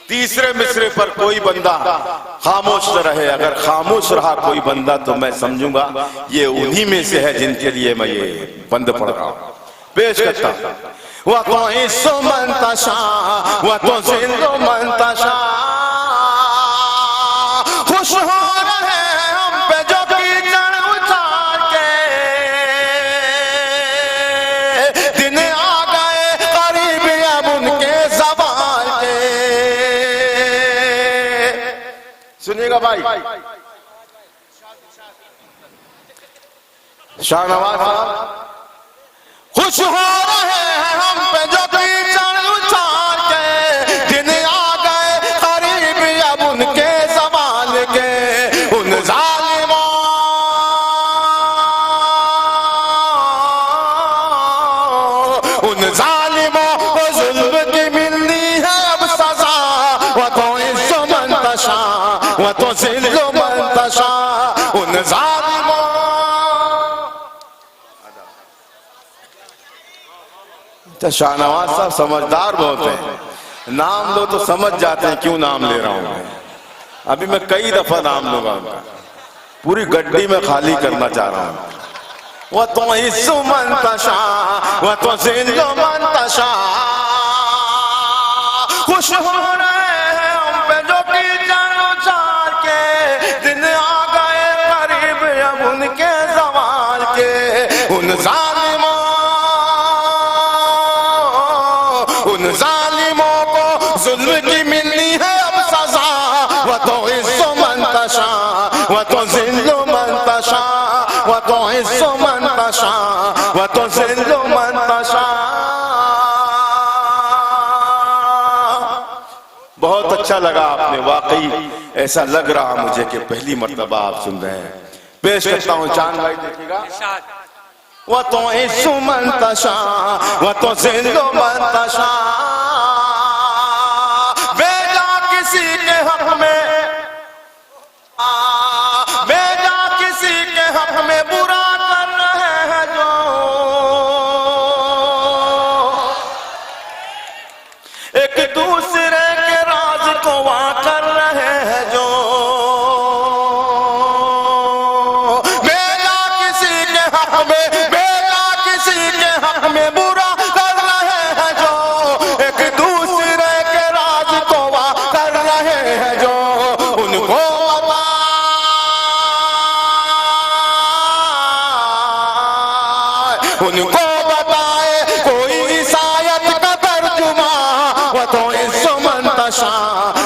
तीसरे मिसरे पर कोई बंदा खामोश न रहे। अगर खामोश रहा कोई बंदा तो मैं समझूंगा ये उन्हीं में से है जिनके लिए मैं ये बंद पढ़ रहा हूं। पेश करता हूं। वह कोई सुमंतशा वह तो जिंदो मंतशा, खुश हो रहे हम पे जो कीचड़ उतार के, दिन आ गए करीब अब उनके ज़बान के। सुनिएगा भाई, शाहनवाज साहब, खुश हो रहे हैं हम पे जो कीचड़ उतार के, दिन आ गए करीब अब उनके ज़बान के। उन जालिमों को जुल्म की मिलनी है अब सजा। वह तो इज़्ज़ो मंतशा वह तो ज़िल्लो मंतशा। उन जालिमों शाहनवाज साहब समझदार बहुत हैं, नाम लो तो समझ जाते हैं क्यों नाम ले रहा हूं मैं। अभी मैं कई दफा नाम लूंगा उनका, पूरी गड्डी में खाली करना चाह रहा हूं। वह तो इज़्ज़ो मंतशा वह तो ज़िल्लो मंतशा, खुश हो रहे हैं हम पे जो कीचड़ उतार के, दिन आ गए करीब अब उनके ज़वाल के। उन जालिमों को जुल्म की मिलनी है अब सजा। वह तो इज़्ज़ो मंतशा वह तो ज़िल्लो मंतशा, वह तो इज़्ज़ो मंतशा वह तो ज़िल्लो मंतशा। बहुत अच्छा लगा आपने, वाकई ऐसा लग रहा मुझे कि पहली मर्तबा आप सुन रहे हैं। पेश करता हूं, चांद भाई देखिएगा। वह तो इज़्ज़ो मंतशा वह तो ज़िल्लो मंतशा, बेजा किसी के हक में, बेजा किसी के हक में बुरा कर रहे हैं जो, एक दूसरे के राज को वाह कर रहे हैं जो, बेजा किसी के हक में, बेजा किसी के हक में बुरा कर रहे हैं जो, एक दूसरे के राज को वाह कर रहे हैं जो। उनको बताए कोई ईसायत का तर्जुमा। वह तो इज़्ज़ो मंतशा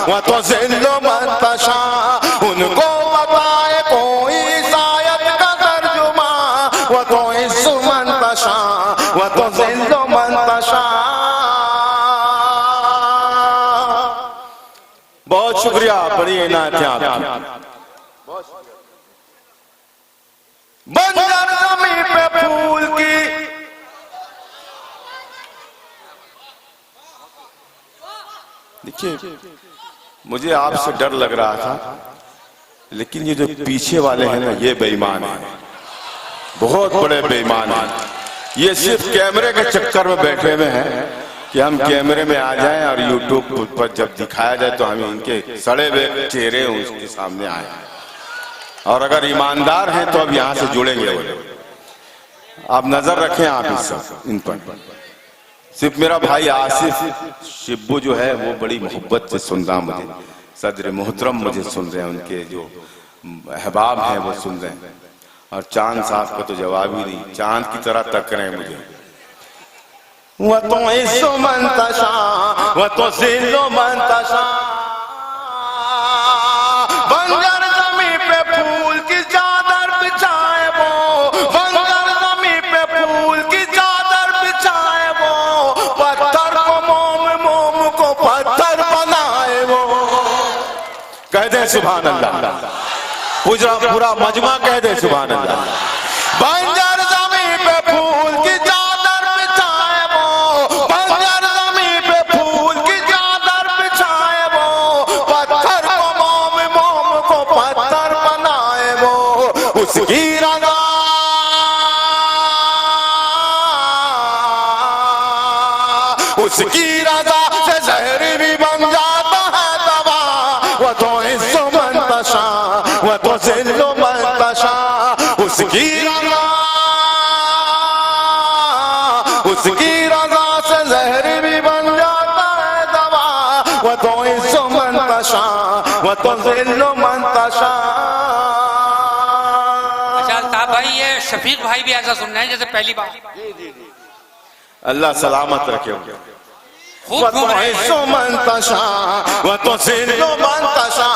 वह तो ज़िल्लो मंतशा, उनको बताए कोई ईसायत का तर्जुमा। वह तो इज़्ज़ो मंतशा वह तो ज़िल्लो मंतशा। बहुत शुक्रिया, बड़ी इनायत है आपकी। बंजर ज़मीं पे फूल की देखिए, मुझे आपसे डर लग रहा था, लेकिन ये जो पीछे वाले हैं ना ये बेईमान हैं, बहुत बड़े बेईमान हैं। ये सिर्फ कैमरे के चक्कर में बैठे हुए हैं कि हम कैमरे में आ जाएं और यूट्यूब पर जब दिखाया जाए तो हम इनके सड़े हुए चेहरे उसके सामने आए। और अगर ईमानदार हैं तो अब यहां से जुड़ेंगे वो। आप नजर रखें आप इन पर। सिर्फ मेरा भाई आसिफ शिब्बू जो है वो बड़ी मोहब्बत से सुन रहा, मुझे सदर मोहतरम मुझे सुन रहे हैं, उनके जो अहबाब हैं वो सुन रहे हैं। और चांद साहब का तो जवाब ही नहीं, चांद की तरह तक रहे हैं मुझे। वह तो इज़्ज़ो मंतशा वह तो ज़िल्लो मंतशा, बंजर ज़मीं पे फूल की चादर बिछाए वो, बंजर ज़मीं पे फूल की चादर बिछाए वो, पत्थर को मोम, मोम को पत्थर बनाए वो। कह दे सुभान अल्लाह, पूरा मजमा कह दे सुभान अल्लाह। बंजर ज़मीं पे फूल की चादर बिछाए वो, बंजर ज़मीं पे फूल की चादर बिछाए वो, पत्थर को मोम, मोम को पत्थर बनाए वो। उसकी रज़ा उसकी रज़ा से जिल्लो मन तशा, उसकी रज़ा से जहर भी बन जाता है दवा। वो तो इज्जो मन तशा, वो तो जिल्लो मन तशा। अच्छा अल्ताफ भाई, ये शफीक भाई भी ऐसा सुन रहे हैं जैसे पहली बार। अल्लाह सलामत रखे। खूब घूम रहे हैं। मन तशा, वो तो जिल्लो मन तशा।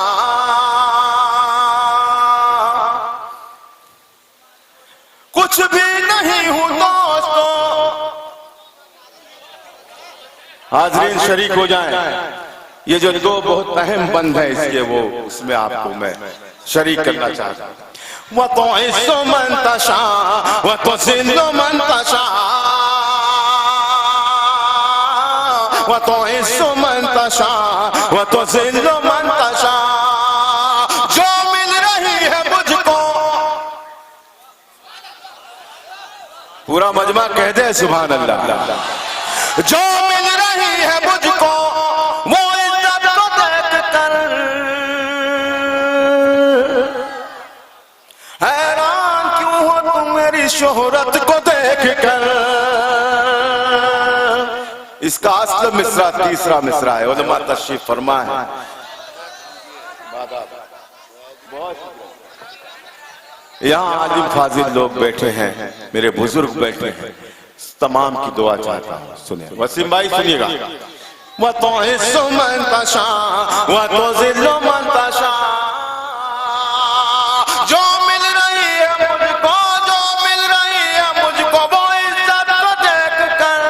कुछ भी नहीं हूं दोस्तों, हाजरीन शरीक हो जाएं। ये जो दो बहुत अहम बंद है इसके, वो उसमें आपको मैं शरीक करना चाहता हूं। वो तो इज्जो मन तशा, वो तो जिल्लो मन तशा, वो तो इज्जो मन तशा, वो तो जिल्लो मन तशा। जो मिल रही है मुझको, पूरा मजमा कह दे सुभान अल्लाह। जो मिल रही है मुझको वो इज्जत को देख कर, हैरान क्यों हो तुम मेरी शोहरत को देख कर। इसका असल मिसरा तीसरा मिसरा है, उलमा तशरीफ फरमा है। यहाँ आलिम फाजिल लोग बैठे हैं, मेरे बुजुर्ग बैठे हैं, तमाम की दुआ चाहता हूँ। सुनिए वसीम भाई, सुनिएगा। वह तो इज्जो मन तशा, वह तो जिल्लो मन तशा। जो मिल रही है मुझको, जो मिल रही है मुझको वो इज्जत को देख कर,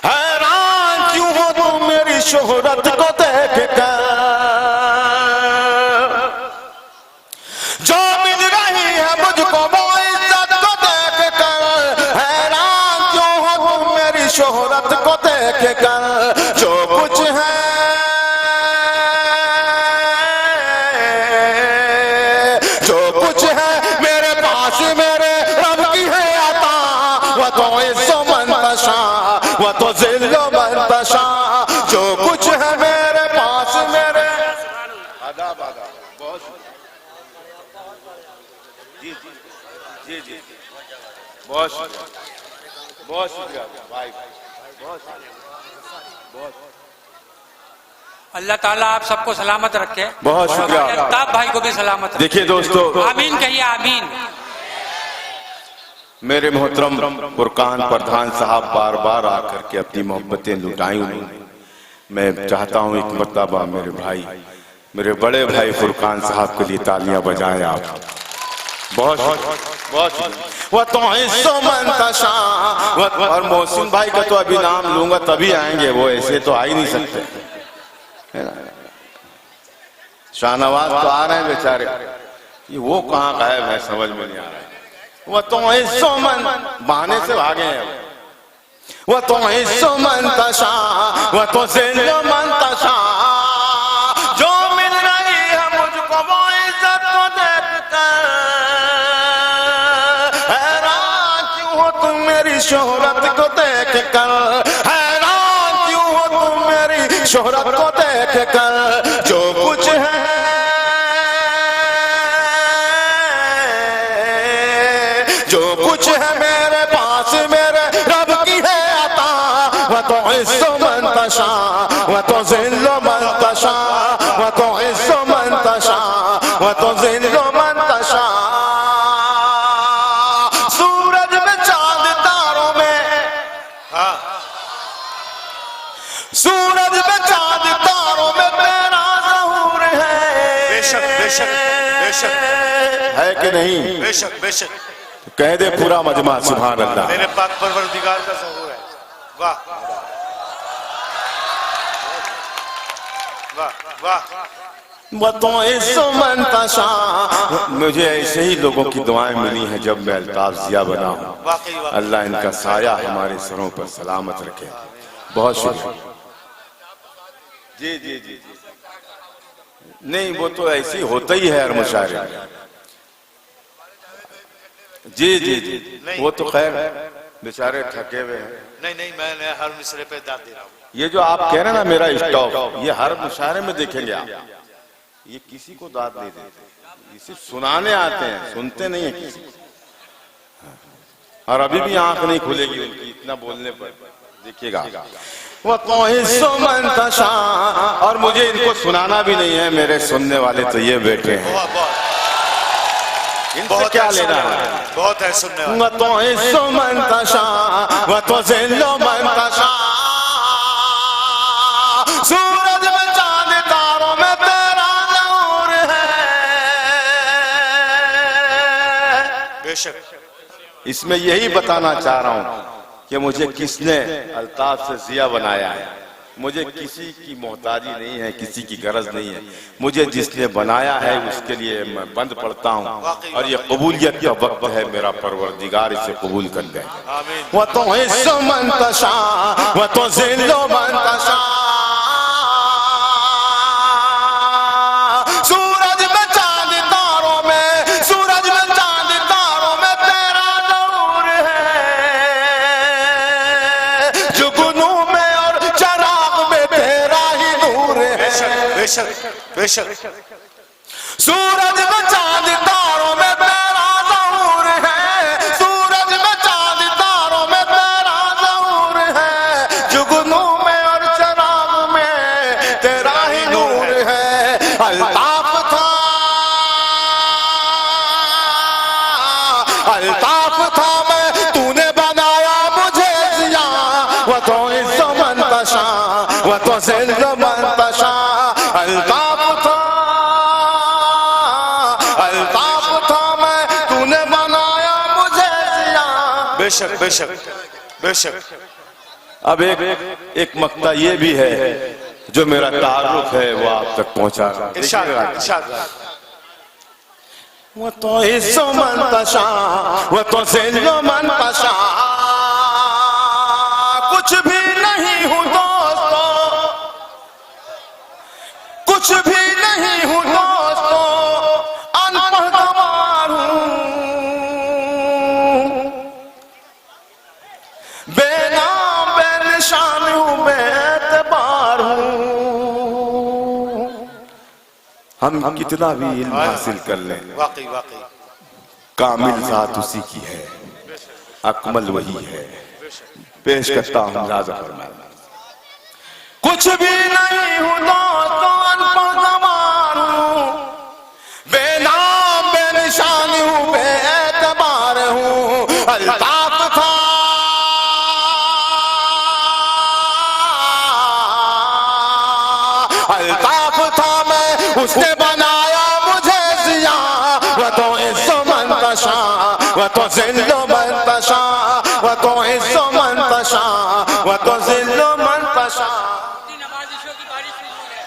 हैरान क्यों हो तुम मेरी शोहरत को देख कर। जो मिल रही है मुझको वो शोहरत को देख कर। जो कुछ है, जो कुछ है मेरे पास मेरे रब की है अता। वह तो इज्जो मन तशा, वह तो जिल्लो मन तशा। जो कुछ है मेरे पास मेरे। आदाब आदाब, बहुत जी जी जी जी, बहुत शुक्रिया, बहुत शुक्रिया भाई, बहुत बहुत। अल्लाह ताला आप सबको सलामत रखे। बहुत शुक्रिया। अल्ताफ भाई को भी सलामत रखे। देखिए दोस्तों, आमीन कहिए, आमीन। मेरे मोहतरम फुरकान प्रधान साहब बार बार आकर के अपनी मोहब्बतें लुटाई उन्होंने। मैं चाहता हूं एक मर्तबा मेरे भाई, मेरे बड़े भाई फुरकान साहब के लिए तालियां बजाएं आप। बहुत बहुत। वह तो इज्जो मन तशा, और मोहसिन भाई का तो अभी नाम लूंगा तभी आएंगे, वो ऐसे तो आ ही नहीं सकते, है ना। शाहनवाज तो आ रहे हैं बेचारे, ये वो कहाँ गायब है समझ में नहीं आ रहा है। वह तो इज्जो मन, बहाने से भागे हैं। वह तो इज्जो मन तशा, वह तो जिल्लो मन तशा। जो मिल रही है मुझको वो इज्जत को देख कर, मेरी शोहरत को देख कर, हैरान क्यों हो तुम मेरी शोहरत को देख कर। जो कुछ है, जो कुछ है मेरे पास मेरे रब की है अता। वह तो इज्जो मन तशा, वह तो जिल्लो मन तशा, वह तो इज्जो मन तशा, वह तो जिल्लो मन तशा। सूरज में चांद तारों में तेरा ज़हूर है। बेशक बेशक बेशक है कि नहीं? बेशक बेशक। तो कह दे पूरा मजमा सुभान अल्लाह। मेरे पाक परवरदिगार का ज़हूर है। वाह वाह वाह। वह तो इज्जो मन तशा। मुझे ऐसे ही लोगों की दुआएं मिली हैं जब मैं अल्ताफ जिया बना हूँ। अल्लाह इनका साया हमारे सरों पर सलामत रखे। बहुत शुक्रिया। जी जी जी जी। नहीं वो तो ऐसे ही होता ही है हर मुशायरे में। जी जी जी, वो तो खैर बेचारे थके हुए हैं। नहीं नहीं, मैंने हर मिसरे पे दाद दे रहा हूँ। ये जो आप कह रहे हैं ना मेरा स्टॉक, ये हर मुशायरे में देखेंगे आप। ये किसी को दाद नहीं देते, ये सिर्फ सुनाने आते हैं, सुनते नहीं है किसी को। और अभी भी आंख नहीं खुलेगी उनकी इतना बोलने पर, देखिएगा। वो मंतशा, और मुझे इनको सुनाना भी नहीं है, मेरे सुनने वाले तो ये बैठे हैं, इनसे क्या लेना है, बहुत है सुनने वाले। सूरज में चांद तारों में तेरा नूर है। बेशक इसमें यही बताना चाह रहा हूं कि मुझे किसने अल्ताफ से जिया बनाया है। मुझे किसी की मोहताजी नहीं है, किसी की गरज नहीं है। मुझे जिसने बनाया है उसके लिए मैं बंद पड़ता हूं, और ये कबूलियत का वक्त है, मेरा परवरदिगार इसे कबूल कर ले। वो तो हिस्सो मंतशा, वो तो जिल्लो मंतशा। सूरज में चांद तारों में, सूरज में चांद तारों में तेरा नूर है। जुगनू में और चराग में तेरा ही नूर है। बेशक बेशक सूरज में चांद तारों में तेरा नूर है। सूरज में चांद तारों में तेरा नूर है। जुगनू में और चराग में तेरा ही नूर है। अल्ताफ था, अल्ताफ था मैं, तूने बनाया मुझे जिया। वो तो इज्जो मंतशा, वो तो जिल्लो मंतशा। अल्ताफ था, अल्ताफ था मैं, तूने बनाया मुझे जिया। बेशक बेशक बेशक। अब एक मक्ता ये भी है जो मेरा तारुफ है, वो आप तक पहुंचा रहा हूं। इरशाद इरशाद। वो तो इज्जो मंतशा, वो तो जिल्लो मंतशा। कुछ भी नहीं हूं दोस्तों, कुछ भी नहीं हूं दोस्तों, अनपढ़ गंवार हूं, बेनाम बेनिशान हूं, बेएतबार हूं। हम कितना भी इल्म हासिल कर लें, वाकई वाकई कामिल जात उसी की है, अकमल वही है। पेश करता हूं राजा फरमान। कुछ भी नहीं हूं दोस्तों, अनपढ़ गंवार हूं, बेनाम बेनिशान हूं, बेएतबार हूं। अल्ताफ था, अल्ताफ था मैं, उसने बनाया मुझे जिया। वो तो इज्जो मंतशा, वो तो जिल्लो मंतशा। वो तो इज्जो मंतशा, वो तो जिल्लो मंतशा। झूठी नवाजिशों की बारिश फिजूल है,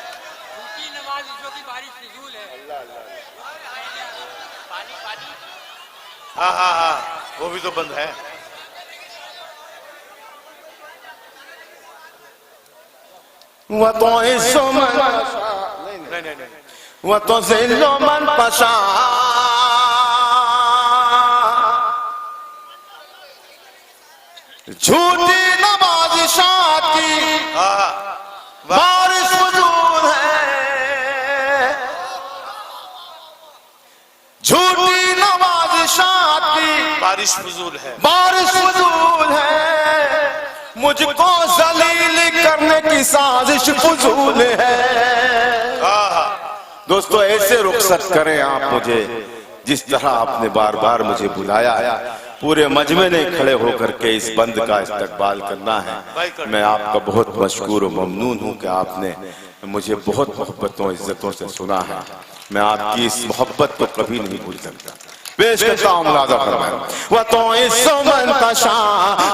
झूठी नवाजिशों की बारिश फिजूल है। हाँ हाँ हाँ, वो भी तो बंद है। वो तो इज्जो मंतशा, नहीं नहीं नहीं, वो तो जिल्लो मंतशा। झूठी नवाजिशात की हाँ बारिश फजूल है। झूठी नवाजिशात की बारिश फजूल है। बारिश फजूल है। मुझको जलील करने की साजिश फजूल है। हाँ हाँ दोस्तों ऐसे रुखसत करें आप मुझे, जिस तरह आपने बार बार मुझे बुलाया है। पूरे मजमे ने खड़े होकर के इस बंद का इस्तकबाल करना है। मैं आपका बहुत मशकूर और ममनून हूँ कि आपने मुझे बहुत मोहब्बतों इज्जतों से सुना है। मैं आपकी इस मोहब्बत को कभी नहीं भूल सकता। पेश करता हूँ मुलाज़ा फरमाएं। वह तो इज्जो मंतशा,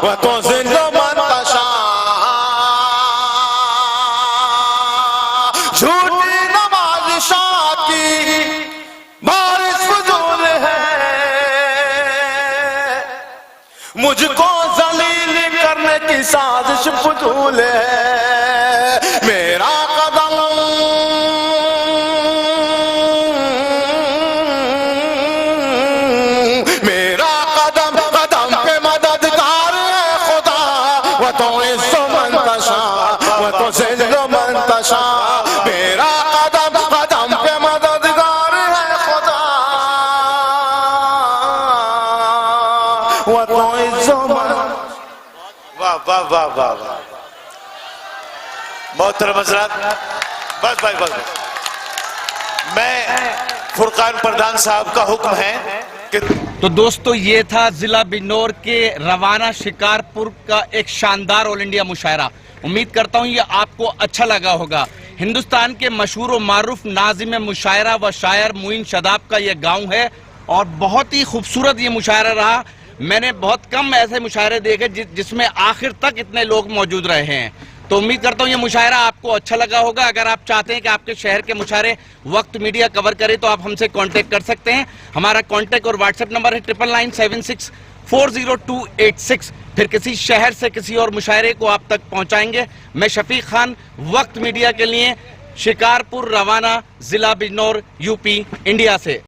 वह तो जिल्लो मंतशा। झूठी नवाजिशात की बारिश फजूल है। मुझको जलील करने की साजिश फजूल है। मेरा कदम कदम पे मददगार है खुदा। वह तो इज्जो मंतशा, वह तो जिल्लो मंतशा। मेरा कदम पे वाह वाह। मोहतरम हज़रात, बस भाई बस। मैं फुरकान प्रधान साहब का हुक्म है कि तो दोस्तों ये था जिला बिजनौर के रवाना शिकारपुर का एक शानदार ऑल इंडिया मुशायरा। उम्मीद करता हूँ ये आपको अच्छा लगा होगा। हिंदुस्तान के मशहूर और मारूफ नाज़िम मुशायरा व शायर मुइन शदाब का ये गांव है और बहुत ही खूबसूरत ये मुशायरा रहा। मैंने बहुत कम ऐसे मुशायरे देखे जिसमें आखिर तक इतने लोग मौजूद रहे हैं। तो उम्मीद करता हूँ ये मुशायरा आपको अच्छा लगा होगा। अगर आप चाहते हैं कि आपके शहर के मुशायरे वक्त मीडिया कवर करे तो आप हमसे कांटेक्ट कर सकते हैं। हमारा कांटेक्ट और व्हाट्सएप नंबर है 9997640286। फिर किसी शहर से किसी और मुशायरे को आप तक पहुंचाएंगे। मैं शफीक खान, वक्त मीडिया के लिए शिकारपुर रवाना, जिला बिजनौर, यूपी, इंडिया से।